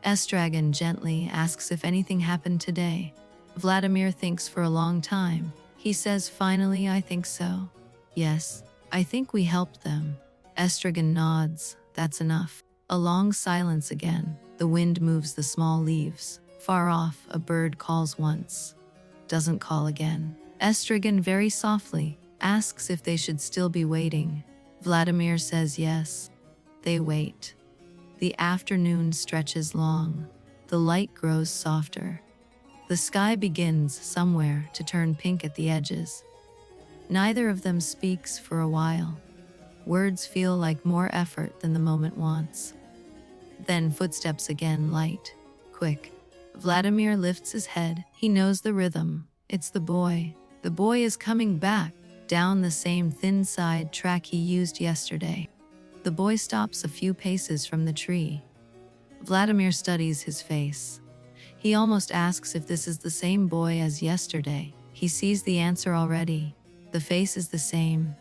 Estragon gently asks if anything happened today. Vladimir thinks for a long time. He says finally, I think so. Yes, I think we helped them. Estragon nods. That's enough. A long silence again. The wind moves the small leaves. Far off, a bird calls once. Doesn't call again. Estragon very softly asks if they should still be waiting. Vladimir says yes. They wait. The afternoon stretches long. The light grows softer. The sky begins, somewhere, to turn pink at the edges. Neither of them speaks for a while. Words feel like more effort than the moment wants. Then footsteps again, light, quick. Vladimir lifts his head. He knows the rhythm. It's the boy. The boy is coming back, down the same thin side track he used yesterday. The boy stops a few paces from the tree. Vladimir studies his face. He almost asks if this is the same boy as yesterday. He sees the answer already. The face is the same.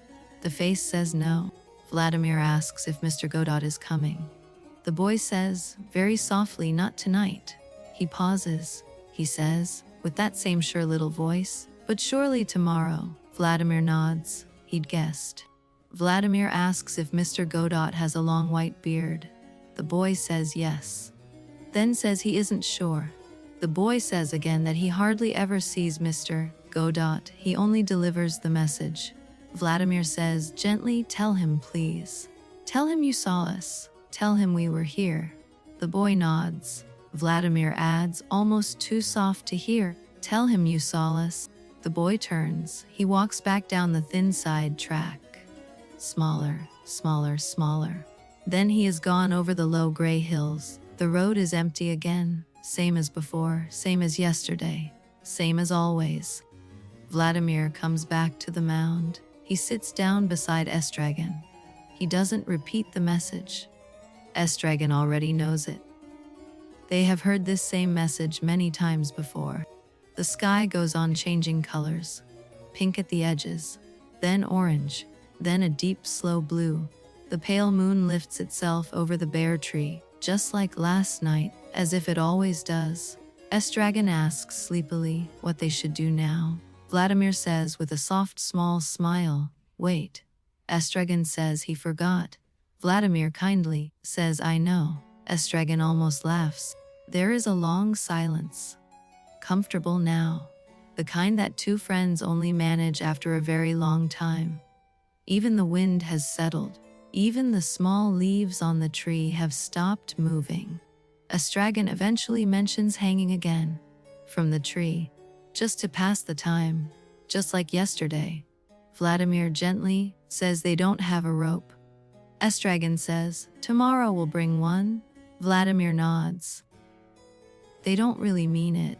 The face says no. Vladimir asks if Mr. Godot is coming. The boy says, very softly, not tonight. He pauses. He says, with that same sure little voice, but surely tomorrow. Vladimir nods. He'd guessed. Vladimir asks if Mr. Godot has a long white beard. The boy says yes. Then says he isn't sure. The boy says again that he hardly ever sees Mr. Godot, he only delivers the message. Vladimir says gently, "Tell him, please. Tell him you saw us. Tell him we were here." The boy nods. Vladimir adds, almost too soft to hear, "Tell him you saw us." The boy turns. He walks back down the thin side track. Smaller, smaller, smaller. Then he is gone over the low gray hills. The road is empty again, same as before, same as yesterday, same as always. Vladimir comes back to the mound. He sits down beside Estragon. He doesn't repeat the message. Estragon already knows it. They have heard this same message many times before. The sky goes on changing colors. Pink at the edges, then orange, then a deep slow blue. The pale moon lifts itself over the bare tree, just like last night, as if it always does. Estragon asks sleepily what they should do now. Vladimir says with a soft small smile, "Wait." Estragon says he forgot. Vladimir kindly says, "I know." Estragon almost laughs. There is a long silence. Comfortable now. The kind that two friends only manage after a very long time. Even the wind has settled. Even the small leaves on the tree have stopped moving. Estragon eventually mentions hanging again from the tree, just to pass the time, just like yesterday. Vladimir gently says they don't have a rope. Estragon says, "Tomorrow we'll bring one." Vladimir nods. They don't really mean it.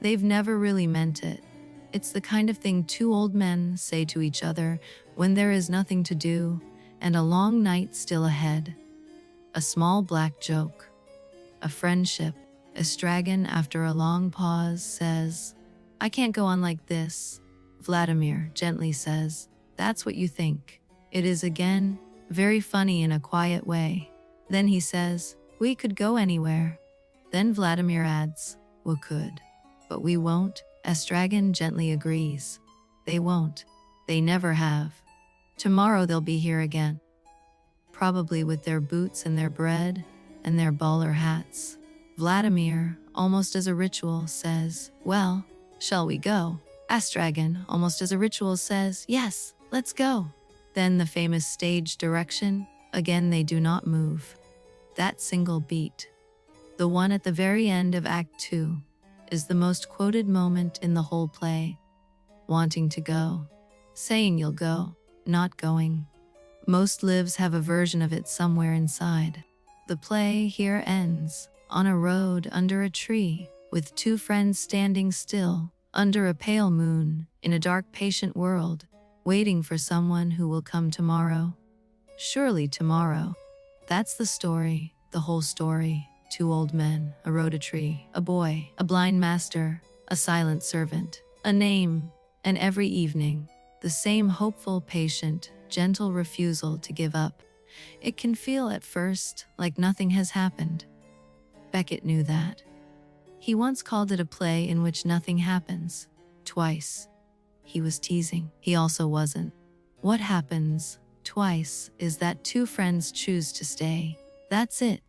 They've never really meant it. It's the kind of thing two old men say to each other when there is nothing to do and a long night still ahead. A small black joke. A friendship. Estragon, after a long pause, says, "I can't go on like this." Vladimir gently says, "That's what you think." It is again, very funny in a quiet way. Then he says, "We could go anywhere." Then Vladimir adds, "We could. But we won't." Estragon gently agrees. They won't. They never have. Tomorrow they'll be here again. Probably with their boots and their bread and their bowler hats. Vladimir, almost as a ritual, says, "Well, shall we go?" Estragon, almost as a ritual, says, "Yes, let's go." Then the famous stage direction. Again they do not move. That single beat, the one at the very end of Act 2, is the most quoted moment in the whole play. Wanting to go. Saying you'll go. Not going. Most lives have a version of it somewhere inside. The play here ends, on a road under a tree, with two friends standing still, under a pale moon, in a dark patient world, waiting for someone who will come tomorrow. Surely tomorrow. That's the story, the whole story. Two old men, a road, a tree, a boy, a blind master, a silent servant, a name, and every evening, the same hopeful, patient, gentle refusal to give up. It can feel at first like nothing has happened. Beckett knew that. He once called it a play in which nothing happens. Twice. He was teasing. He also wasn't. What happens, twice, is that two friends choose to stay. That's it.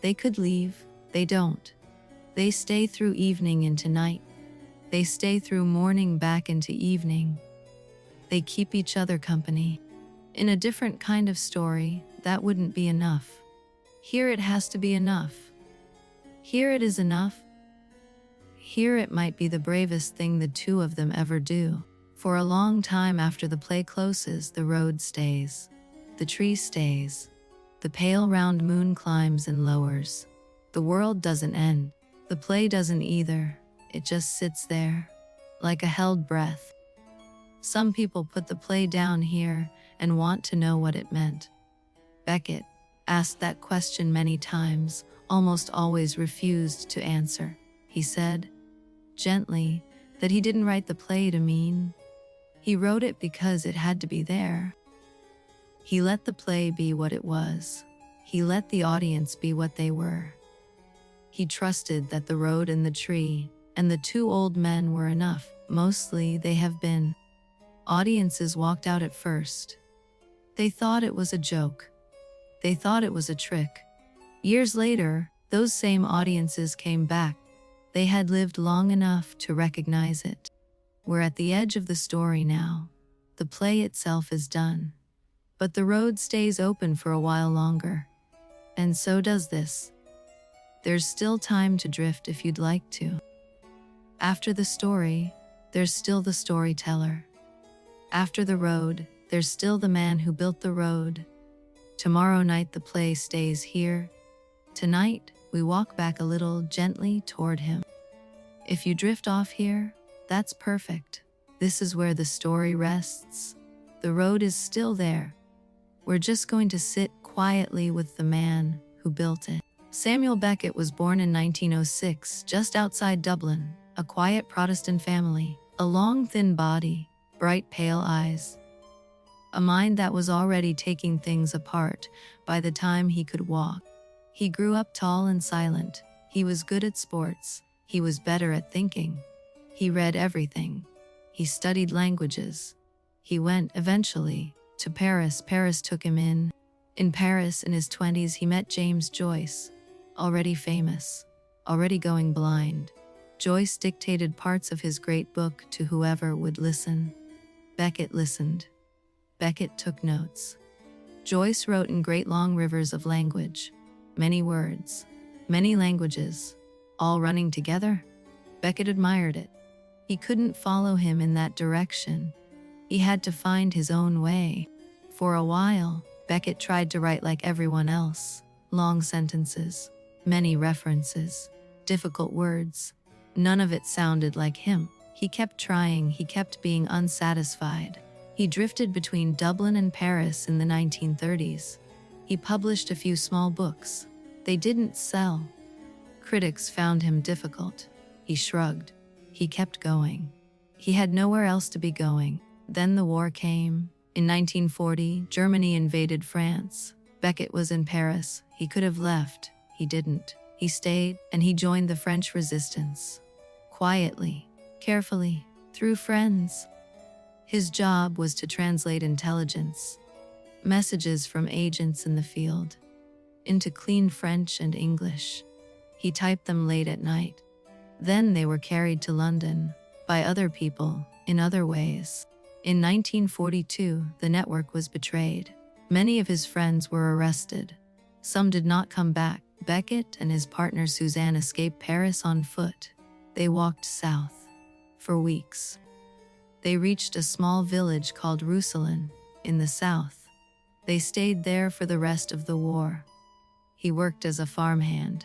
They could leave, they don't. They stay through evening into night. They stay through morning back into evening. They keep each other company. In a different kind of story, that wouldn't be enough. Here it has to be enough. Here it is enough. Here it might be the bravest thing the two of them ever do. For a long time after the play closes, the road stays. The tree stays. The pale round moon climbs and lowers. The world doesn't end. The play doesn't either. It just sits there, like a held breath. Some people put the play down here and want to know what it meant. Beckett, asked that question many times, almost always refused to answer. He said, gently, that he didn't write the play to mean. He wrote it because it had to be there. He let the play be what it was. He let the audience be what they were. He trusted that the road and the tree and the two old men were enough. Mostly they have been. Audiences walked out at first. They thought it was a joke. They thought it was a trick. Years later, those same audiences came back. They had lived long enough to recognize it. We're at the edge of the story now. The play itself is done. But the road stays open for a while longer. And so does this. There's still time to drift if you'd like to. After the story, there's still the storyteller. After the road, there's still the man who built the road. Tomorrow night the play stays here. Tonight, we walk back a little gently toward him. If you drift off here, that's perfect. This is where the story rests. The road is still there. We're just going to sit quietly with the man who built it. Samuel Beckett was born in 1906, just outside Dublin, a quiet Protestant family, a long, thin body, bright, pale eyes. A mind that was already taking things apart by the time he could walk. He grew up tall and silent. He was good at sports. He was better at thinking. He read everything. He studied languages. He went, eventually, to Paris. Paris took him in. In Paris, in his 20s, he met James Joyce, already famous, already going blind. Joyce dictated parts of his great book to whoever would listen. Beckett listened. Beckett took notes. Joyce wrote in great long rivers of language. Many words, many languages, all running together. Beckett admired it. He couldn't follow him in that direction. He had to find his own way. For a while, Beckett tried to write like everyone else. Long sentences, many references, difficult words. None of it sounded like him. He kept trying, he kept being unsatisfied. He drifted between Dublin and Paris in the 1930s. He published a few small books. They didn't sell. Critics found him difficult. He shrugged. He kept going. He had nowhere else to be going. Then the war came. In 1940, Germany invaded France. Beckett was in Paris. He could have left. He didn't. He stayed, and he joined the French resistance. Quietly, carefully, through friends. His job was to translate intelligence, messages from agents in the field, into clean French and English. He typed them late at night. Then they were carried to London, by other people, in other ways. In 1942, the network was betrayed. Many of his friends were arrested. Some did not come back. Beckett and his partner Suzanne escaped Paris on foot. They walked south. For weeks. They reached a small village called Roussillon, in the south. They stayed there for the rest of the war. He worked as a farmhand.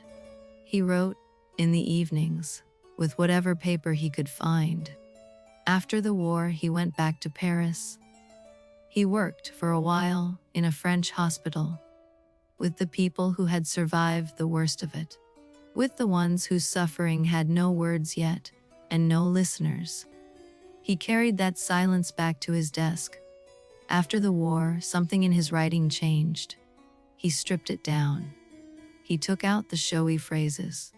He wrote, in the evenings, with whatever paper he could find. After the war, he went back to Paris. He worked for a while in a French hospital, with the people who had survived the worst of it, with the ones whose suffering had no words yet and no listeners. He carried that silence back to his desk. After the war, something in his writing changed. He stripped it down. He took out the showy phrases.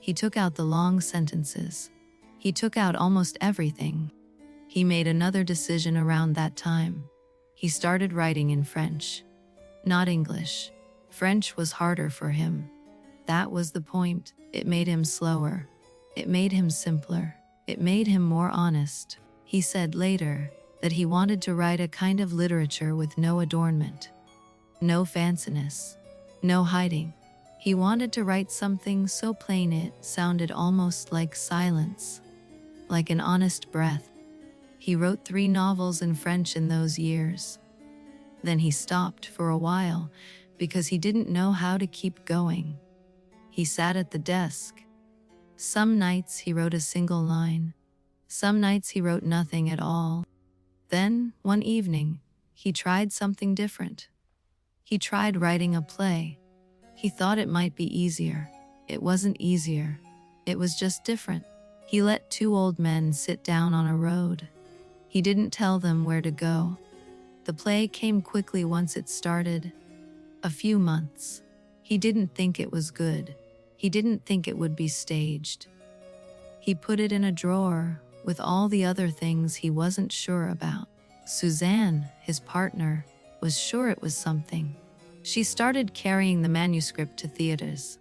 He took out the long sentences. He took out almost everything. He made another decision around that time. He started writing in French, not English. French was harder for him. That was the point. It made him slower. It made him simpler. It made him more honest. He said later that he wanted to write a kind of literature with no adornment, no fanciness, no hiding. He wanted to write something so plain it sounded almost like silence, like an honest breath. He wrote 3 novels in French in those years. Then he stopped for a while because he didn't know how to keep going. He sat at the desk. Some nights he wrote a single line. Some nights he wrote nothing at all. Then, one evening, he tried something different. He tried writing a play. He thought it might be easier. It wasn't easier. It was just different. He let 2 old men sit down on a road. He didn't tell them where to go. The play came quickly once it started. A few months. He didn't think it was good. He didn't think it would be staged. He put it in a drawer with all the other things he wasn't sure about. Suzanne, his partner, was sure it was something. She started carrying the manuscript to theaters.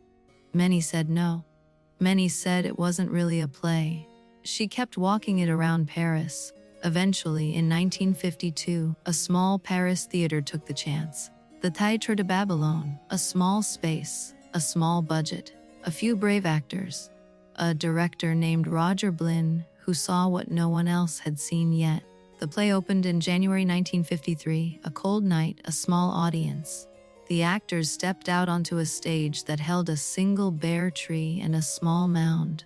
Many said no. Many said it wasn't really a play. She kept walking it around Paris. Eventually, in 1952, a small Paris theater took the chance. The Théâtre de Babylone, a small space, a small budget, a few brave actors, a director named Roger Blin who saw what no one else had seen yet. The play opened in January 1953, a cold night, a small audience. The actors stepped out onto a stage that held a single bare tree and a small mound.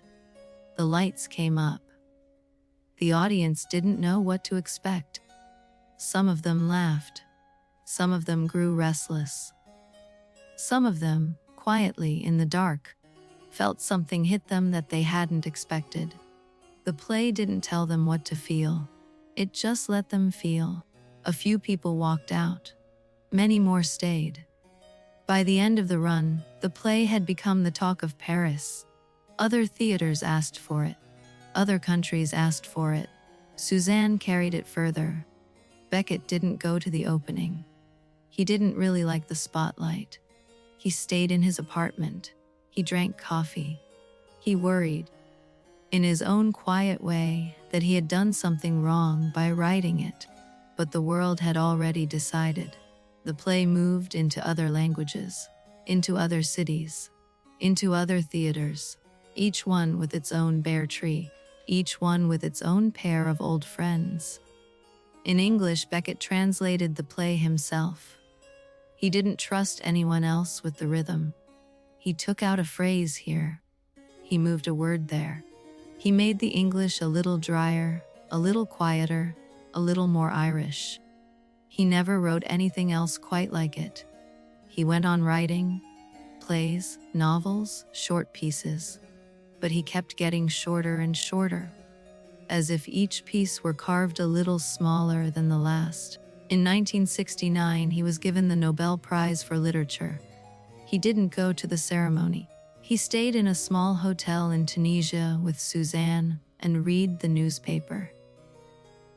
The lights came up. The audience didn't know what to expect. Some of them laughed. Some of them grew restless. Some of them, quietly in the dark, felt something hit them that they hadn't expected. The play didn't tell them what to feel. It just let them feel. A few people walked out. Many more stayed. By the end of the run, the play had become the talk of Paris. Other theaters asked for it. Other countries asked for it. Suzanne carried it further. Beckett didn't go to the opening. He didn't really like the spotlight. He stayed in his apartment. He drank coffee. He worried, in his own quiet way, that he had done something wrong by writing it. But the world had already decided. The play moved into other languages, into other cities, into other theaters, each one with its own bare tree, each one with its own pair of old friends. In English, Beckett translated the play himself. He didn't trust anyone else with the rhythm. He took out a phrase here. He moved a word there. He made the English a little drier, a little quieter, a little more Irish. He never wrote anything else quite like it. He went on writing plays, novels, short pieces, but he kept getting shorter and shorter, as if each piece were carved a little smaller than the last. In 1969, he was given the Nobel Prize for Literature. He didn't go to the ceremony. He stayed in a small hotel in Tunisia with Suzanne and read the newspaper.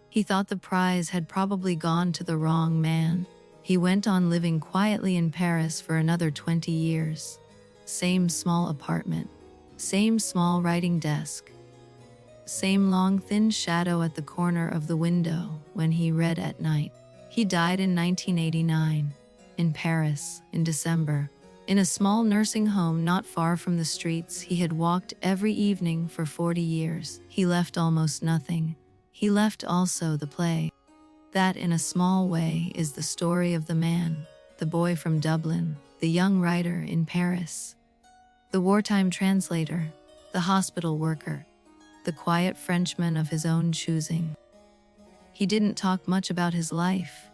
He thought the prize had probably gone to the wrong man. He went on living quietly in Paris for another 20 years. Same small apartment, same small writing desk, same long thin shadow at the corner of the window when he read at night. He died in 1989, in Paris, in December. In a small nursing home not far from the streets he had walked every evening for 40 years. He left almost nothing. He left also the play. That, in a small way, is the story of the man, the boy from Dublin, the young writer in Paris, the wartime translator, the hospital worker, the quiet Frenchman of his own choosing. He didn't talk much about his life.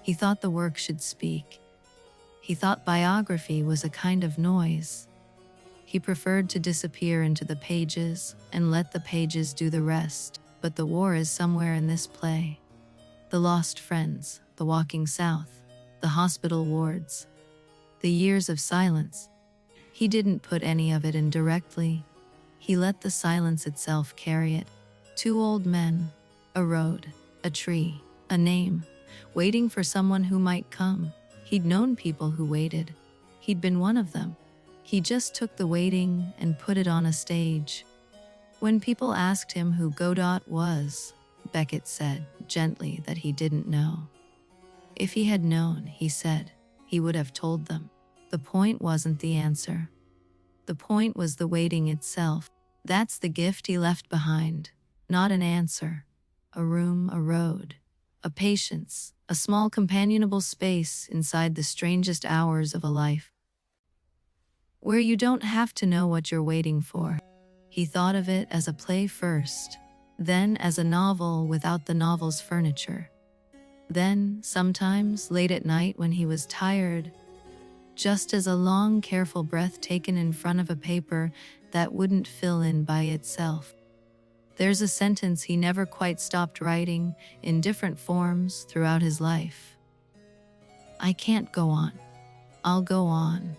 He thought the work should speak. He thought biography was a kind of noise. He preferred to disappear into the pages and let the pages do the rest. But the war is somewhere in this play. The lost friends, the walking south, the hospital wards, the years of silence. He didn't put any of it in directly. He let the silence itself carry it. 2 old men, a road, a tree, a name, waiting for someone who might come. He'd known people who waited. He'd been one of them. He just took the waiting and put it on a stage. When people asked him who Godot was, Beckett said gently that he didn't know. If he had known, he said, he would have told them. The point wasn't the answer. The point was the waiting itself. That's the gift he left behind, not an answer. A room, a road, a patience, a small companionable space inside the strangest hours of a life, where you don't have to know what you're waiting for. He thought of it as a play first, then as a novel without the novel's furniture. Then, sometimes, late at night when he was tired, just as a long, careful breath taken in front of a paper that wouldn't fill in by itself. There's a sentence he never quite stopped writing in different forms throughout his life. I can't go on. I'll go on.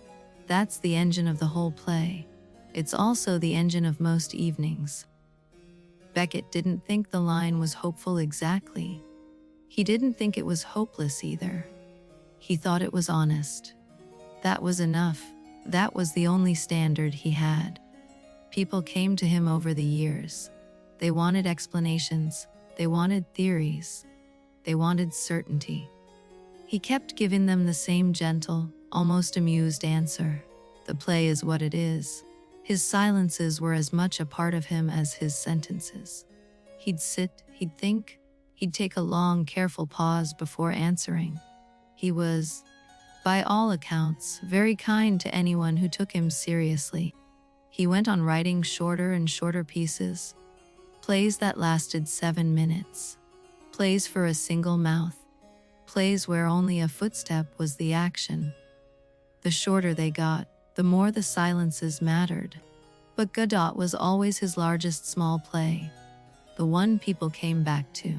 That's the engine of the whole play. It's also the engine of most evenings. Beckett didn't think the line was hopeful exactly. He didn't think it was hopeless either. He thought it was honest. That was enough. That was the only standard he had. People came to him over the years. They wanted explanations. They wanted theories. They wanted certainty. He kept giving them the same gentle, almost amused answer. The play is what it is. His silences were as much a part of him as his sentences. He'd sit, he'd think, he'd take a long, careful pause before answering. He was, by all accounts, very kind to anyone who took him seriously. He went on writing shorter and shorter pieces, plays that lasted 7 minutes, plays for a single mouth, plays where only a footstep was the action. The shorter they got, the more the silences mattered. But Godot was always his largest small play, the one people came back to,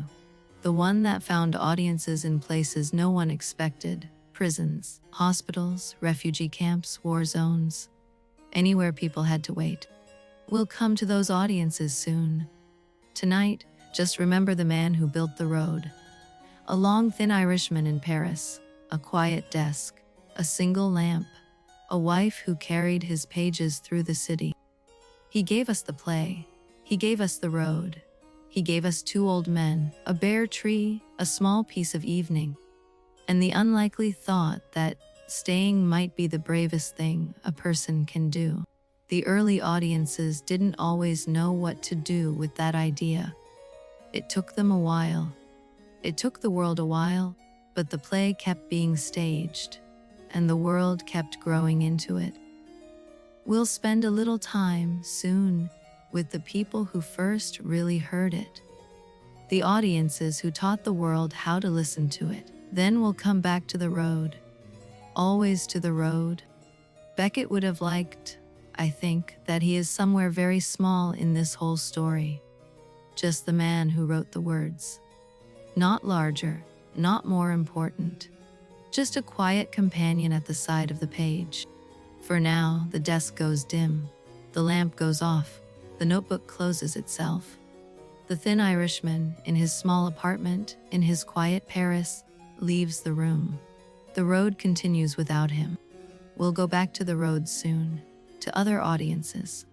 the one that found audiences in places no one expected: prisons, hospitals, refugee camps, war zones, anywhere people had to wait. We'll come to those audiences soon. Tonight, just remember the man who built the road. A long, thin Irishman in Paris, a quiet desk, a single lamp, a wife who carried his pages through the city. He gave us the play. He gave us the road. He gave us 2 old men, a bare tree, a small piece of evening, and the unlikely thought that staying might be the bravest thing a person can do. The early audiences didn't always know what to do with that idea. It took them a while. It took the world a while, but the play kept being staged, and the world kept growing into it. We'll spend a little time, soon, with the people who first really heard it. The audiences who taught the world how to listen to it. Then we'll come back to the road. Always to the road. Beckett would have liked, I think, that he is somewhere very small in this whole story. Just the man who wrote the words. Not larger, not more important. Just a quiet companion at the side of the page. For now, the desk goes dim. The lamp goes off. The notebook closes itself. The thin Irishman, in his small apartment, in his quiet Paris, leaves the room. The road continues without him. We'll go back to the road soon, to other audiences.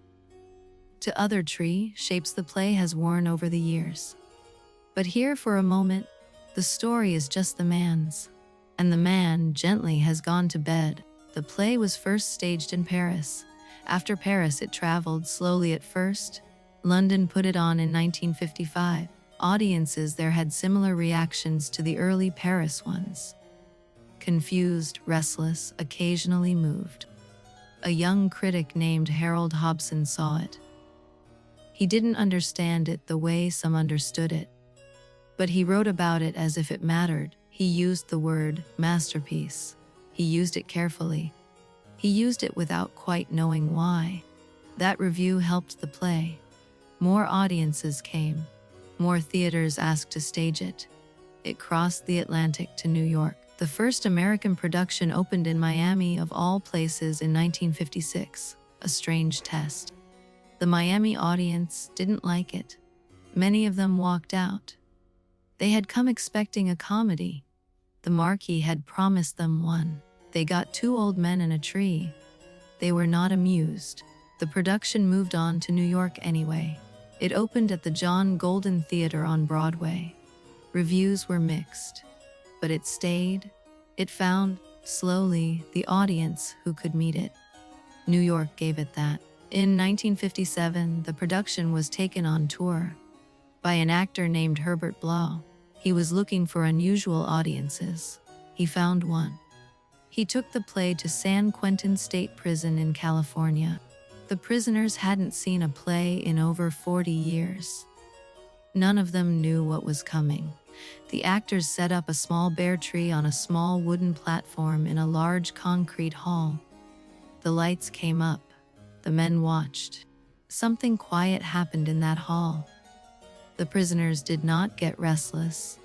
To other tree shapes the play has worn over the years. But here for a moment, the story is just the man's. And the man gently has gone to bed. The play was first staged in Paris. After Paris, it traveled slowly at first. London put it on in 1955. Audiences there had similar reactions to the early Paris ones. Confused, restless, occasionally moved. A young critic named Harold Hobson saw it. He didn't understand it the way some understood it, but he wrote about it as if it mattered. He used the word masterpiece. He used it carefully. He used it without quite knowing why. That review helped the play. More audiences came. More theaters asked to stage it. It crossed the Atlantic to New York. The first American production opened in Miami, of all places, in 1956, a strange test. The Miami audience didn't like it. Many of them walked out. They had come expecting a comedy. The marquee had promised them one. They got 2 old men in a tree. They were not amused. The production moved on to New York anyway. It opened at the John Golden Theater on Broadway. Reviews were mixed, but it stayed. It found, slowly, the audience who could meet it. New York gave it that. In 1957, the production was taken on tour by an actor named Herbert Blau. He was looking for unusual audiences. He found one. He took the play to San Quentin State Prison in California. The prisoners hadn't seen a play in over 40 years. None of them knew what was coming. The actors set up a small bare tree on a small wooden platform in a large concrete hall. The lights came up. The men watched. Something quiet happened in that hall. The prisoners did not get restless.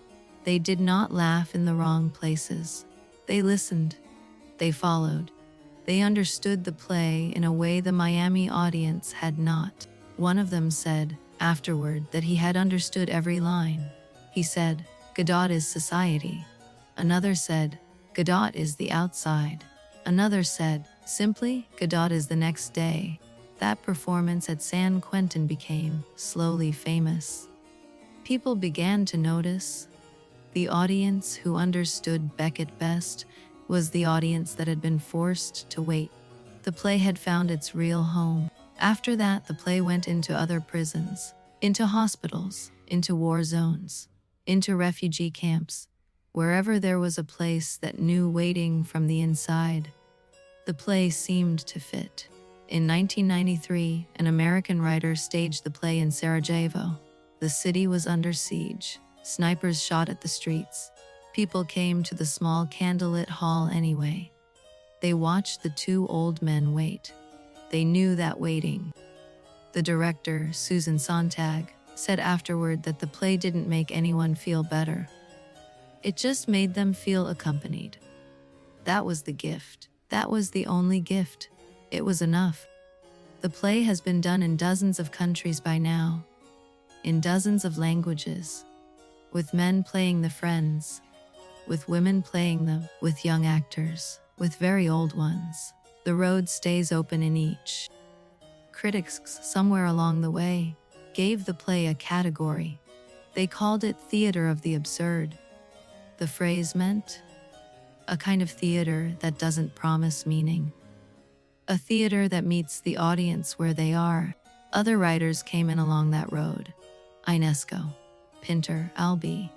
They did not laugh in the wrong places. They listened. They followed. They understood the play in a way the Miami audience had not. One of them said, afterward, that he had understood every line. He said, Godot is society. Another said, Godot is the outside. Another said, simply, Godot is the next day. That performance at San Quentin became slowly famous. People began to notice. The audience who understood Beckett best was the audience that had been forced to wait. The play had found its real home. After that, the play went into other prisons, into hospitals, into war zones, into refugee camps. Wherever there was a place that knew waiting from the inside, the play seemed to fit. In 1993, an American writer staged the play in Sarajevo. The city was under siege. Snipers shot at the streets. People came to the small candlelit hall anyway. They watched the two old men wait. They knew that waiting. The director, Susan Sontag, said afterward that the play didn't make anyone feel better. It just made them feel accompanied. That was the gift. That was the only gift. It was enough. The play has been done in dozens of countries by now, in dozens of languages, with men playing the friends, with women playing them, with young actors, with very old ones. The road stays open in each. Critics, somewhere along the way, gave the play a category. They called it theater of the absurd. The phrase meant a kind of theater that doesn't promise meaning. A theater that meets the audience where they are. Other writers came in along that road. Ionesco, Pinter, Albee,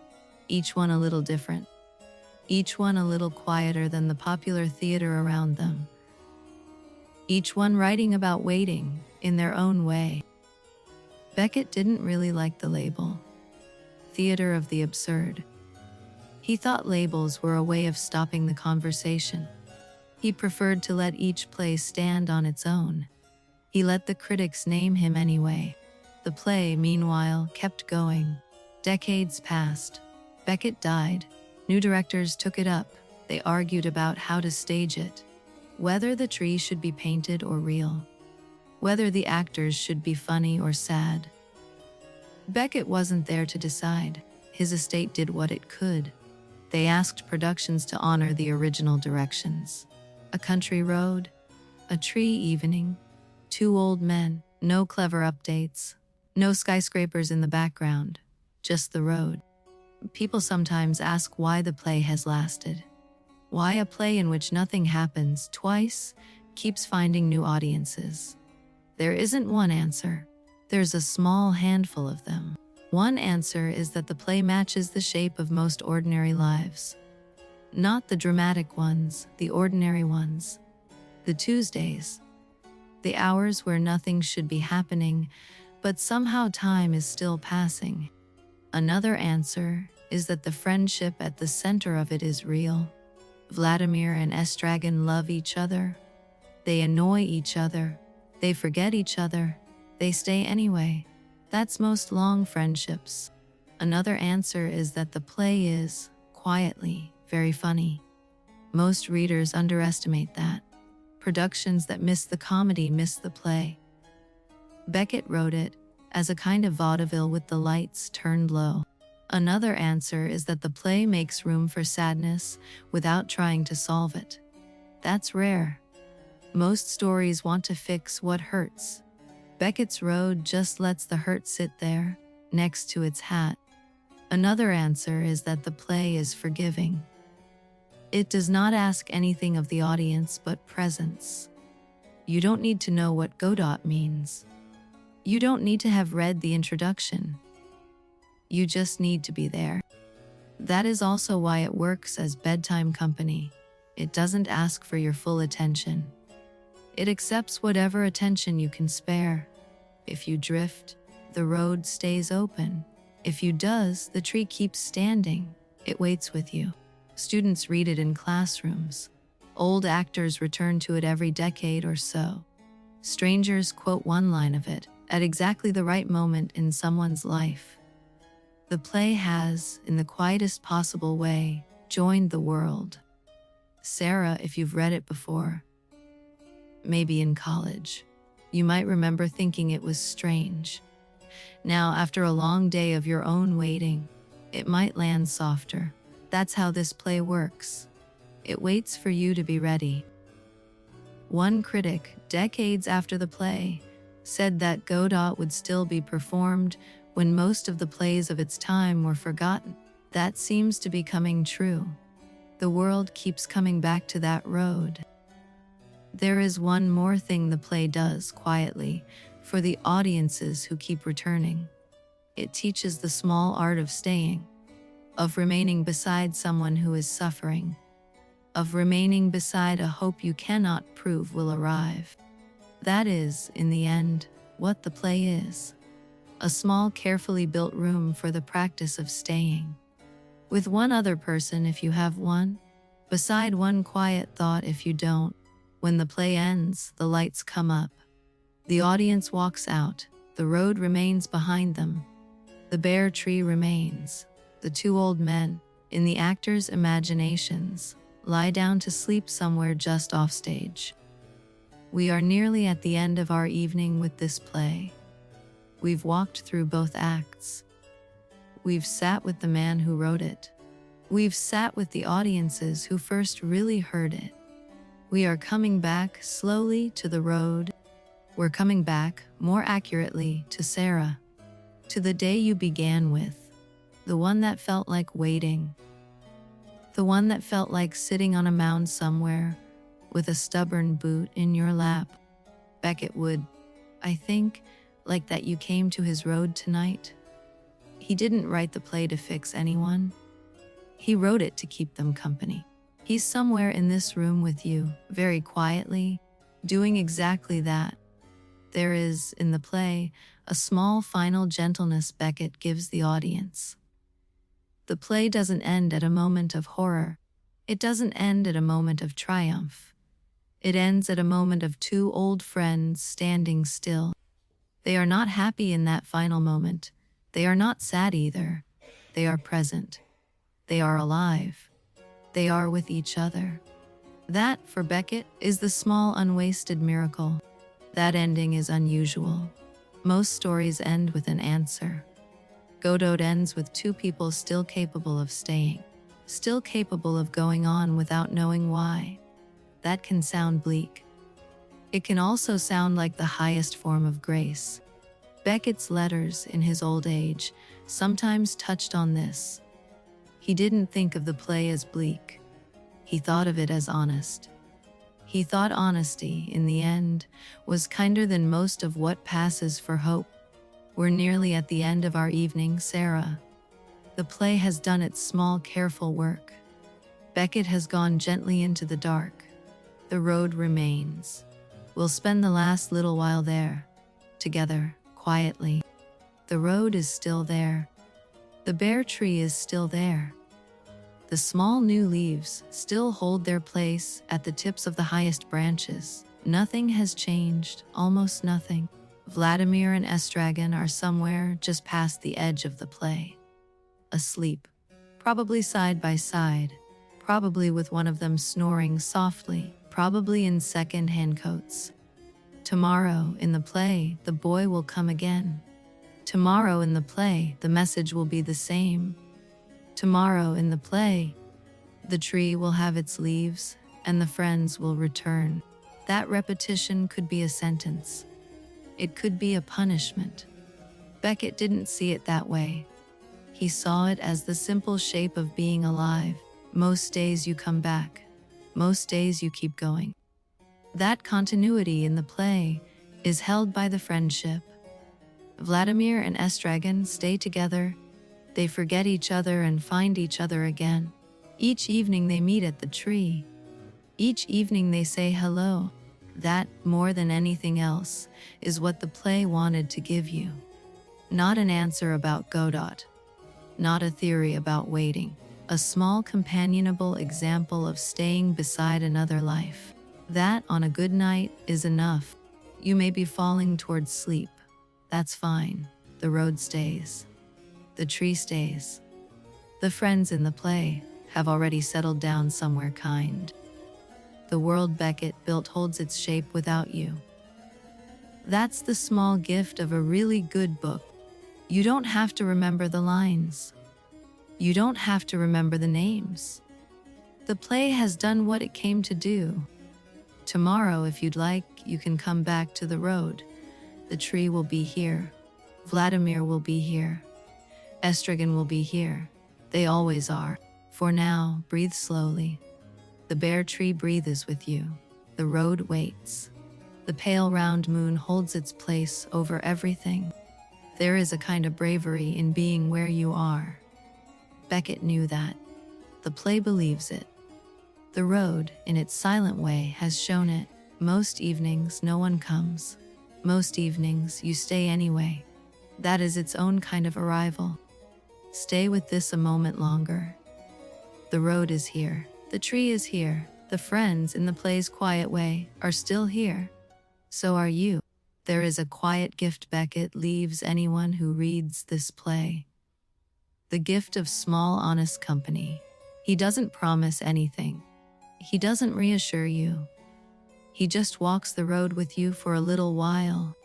each one a little different. Each one a little quieter than the popular theater around them. Each one writing about waiting in their own way. Beckett didn't really like the label, theater of the absurd. He thought labels were a way of stopping the conversation. He preferred to let each play stand on its own. He let the critics name him anyway. The play, meanwhile, kept going. Decades passed. Beckett died. New directors took it up. They argued about how to stage it, whether the tree should be painted or real, whether the actors should be funny or sad. Beckett wasn't there to decide. His estate did what it could. They asked productions to honor the original directions. A country road, a tree evening, two old men, no clever updates, no skyscrapers in the background, just the road. People sometimes ask why the play has lasted. Why a play in which nothing happens twice keeps finding new audiences. There isn't one answer. There's a small handful of them. One answer is that the play matches the shape of most ordinary lives. Not the dramatic ones, the ordinary ones. The Tuesdays. The hours where nothing should be happening, but somehow time is still passing. Another answer is that the friendship at the center of it is real. Vladimir and Estragon love each other. They annoy each other. They forget each other. They stay anyway. That's most long friendships. Another answer is that the play is, quietly, very funny. Most readers underestimate that. Productions that miss the comedy miss the play. Beckett wrote it as a kind of vaudeville with the lights turned low. Another answer is that the play makes room for sadness without trying to solve it. That's rare. Most stories want to fix what hurts. Beckett's Road just lets the hurt sit there, next to its hat. Another answer is that the play is forgiving. It does not ask anything of the audience but presence. You don't need to know what Godot means. You don't need to have read the introduction. You just need to be there. That is also why it works as bedtime company. It doesn't ask for your full attention. It accepts whatever attention you can spare. If you drift, the road stays open. If you does, the tree keeps standing. It waits with you. Students read it in classrooms. Old actors return to it every decade or so. Strangers quote one line of it at exactly the right moment in someone's life. The play has, in the quietest possible way, joined the world. Sarah, if you've read it before, maybe in college, you might remember thinking it was strange. Now, after a long day of your own waiting, it might land softer. That's how this play works. It waits for you to be ready. One critic, decades after the play, said that Godot would still be performed when most of the plays of its time were forgotten. That seems to be coming true. The world keeps coming back to that road. There is one more thing the play does quietly for the audiences who keep returning. It teaches the small art of staying, of remaining beside someone who is suffering, of remaining beside a hope you cannot prove will arrive. That is, in the end, what the play is. A small, carefully built room for the practice of staying. With one other person if you have one, beside one quiet thought if you don't. When the play ends, the lights come up. The audience walks out. The road remains behind them. The bare tree remains. The two old men, in the actors' imaginations, lie down to sleep somewhere just off stage. We are nearly at the end of our evening with this play. We've walked through both acts. We've sat with the man who wrote it. We've sat with the audiences who first really heard it. We are coming back slowly to the road. We're coming back, more accurately, to Sarah. To the day you began with. The one that felt like waiting. The one that felt like sitting on a mound somewhere, with a stubborn boot in your lap. Beckett would, I think, like that you came to his road tonight. He didn't write the play to fix anyone. He wrote it to keep them company. He's somewhere in this room with you, very quietly, doing exactly that. There is, in the play, a small final gentleness Beckett gives the audience. The play doesn't end at a moment of horror. It doesn't end at a moment of triumph. It ends at a moment of two old friends standing still. They are not happy in that final moment. They are not sad either. They are present. They are alive. They are with each other. That, for Beckett, is the small unwasted miracle. That ending is unusual. Most stories end with an answer. Godot ends with two people still capable of staying, still capable of going on without knowing why. That can sound bleak. It can also sound like the highest form of grace. Beckett's letters in his old age sometimes touched on this. He didn't think of the play as bleak. He thought of it as honest. He thought honesty, in the end, was kinder than most of what passes for hope. We're nearly at the end of our evening, Sarah. The play has done its small, careful work. Beckett has gone gently into the dark. The road remains. We'll spend the last little while there, together, quietly. The road is still there. The bare tree is still there. The small new leaves still hold their place at the tips of the highest branches. Nothing has changed, almost nothing. Vladimir and Estragon are somewhere just past the edge of the play. Asleep, probably side by side, probably with one of them snoring softly, probably in second-hand coats. Tomorrow, in the play, the boy will come again. Tomorrow in the play, the message will be the same. Tomorrow in the play, the tree will have its leaves, and the friends will return. That repetition could be a sentence. It could be a punishment. Beckett didn't see it that way. He saw it as the simple shape of being alive. Most days you come back. Most days you keep going. That continuity in the play is held by the friendship. Vladimir and Estragon stay together. They forget each other and find each other again. Each evening they meet at the tree. Each evening they say hello. That, more than anything else, is what the play wanted to give you. Not an answer about Godot. Not a theory about waiting. A small companionable example of staying beside another life. That, on a good night, is enough. You may be falling towards sleep. That's fine. The road stays. The tree stays. The friends in the play have already settled down somewhere kind. The world Beckett built holds its shape without you. That's the small gift of a really good book. You don't have to remember the lines. You don't have to remember the names. The play has done what it came to do. Tomorrow, if you'd like, you can come back to the road. The tree will be here. Vladimir will be here. Estragon will be here. They always are. For now, breathe slowly. The bare tree breathes with you. The road waits. The pale round moon holds its place over everything. There is a kind of bravery in being where you are. Beckett knew that. The play believes it. The road, in its silent way, has shown it. Most evenings, no one comes. Most evenings, you stay anyway. That is its own kind of arrival. Stay with this a moment longer. The road is here. The tree is here. The friends, in the play's quiet way, are still here. So are you. There is a quiet gift Beckett leaves anyone who reads this play. The gift of small, honest company. He doesn't promise anything. He doesn't reassure you. He just walks the road with you for a little while.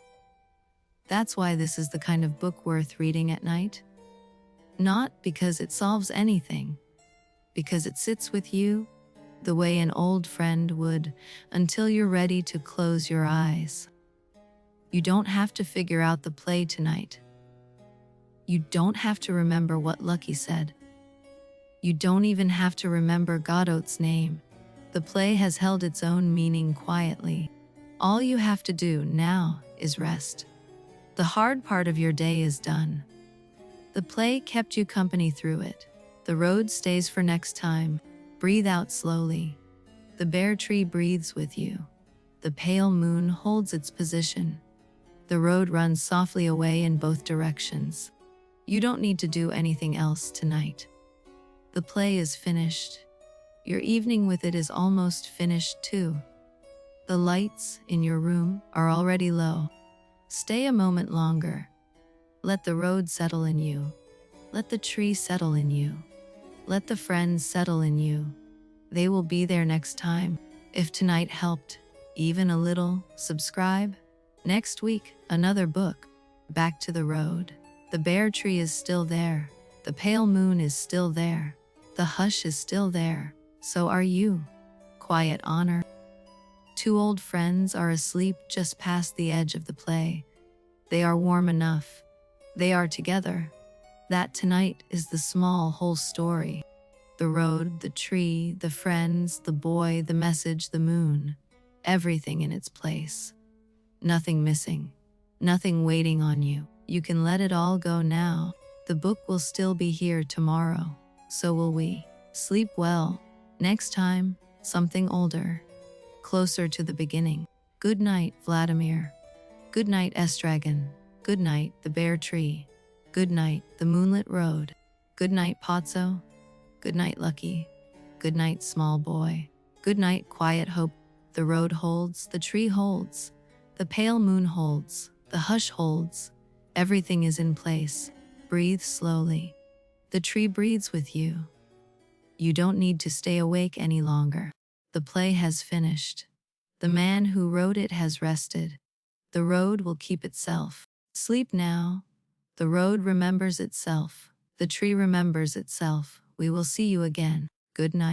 That's why this is the kind of book worth reading at night. Not because it solves anything, because it sits with you the way an old friend would until you're ready to close your eyes. You don't have to figure out the play tonight. You don't have to remember what Lucky said. You don't even have to remember Godot's name. The play has held its own meaning quietly. All you have to do now is rest. The hard part of your day is done. The play kept you company through it. The road stays for next time. Breathe out slowly. The bare tree breathes with you. The pale moon holds its position. The road runs softly away in both directions. You don't need to do anything else tonight. The play is finished. Your evening with it is almost finished too. The lights in your room are already low. Stay a moment longer. Let the road settle in you. Let the tree settle in you. Let the friends settle in you. They will be there next time. If tonight helped, even a little, subscribe. Next week, another book. Back to the road. The bare tree is still there. The pale moon is still there. The hush is still there. So are you. Quiet honor. Two old friends are asleep just past the edge of the play. They are warm enough. They are together. That tonight is the small whole story. The road, the tree, the friends, the boy, the message, the moon. Everything in its place. Nothing missing. Nothing waiting on you. You can let it all go now. The book will still be here tomorrow. So will we. Sleep well. Next time, something older. Closer to the beginning. Good night, Vladimir. Good night, Estragon. Good night, the bare tree. Good night, the moonlit road. Good night, Pozzo. Good night, Lucky. Good night, small boy. Good night, quiet hope. The road holds, the tree holds. The pale moon holds, the hush holds. Everything is in place. Breathe slowly. The tree breathes with you. You don't need to stay awake any longer. The play has finished. The man who wrote it has rested. The road will keep itself. Sleep now. The road remembers itself. The tree remembers itself. We will see you again. Good night.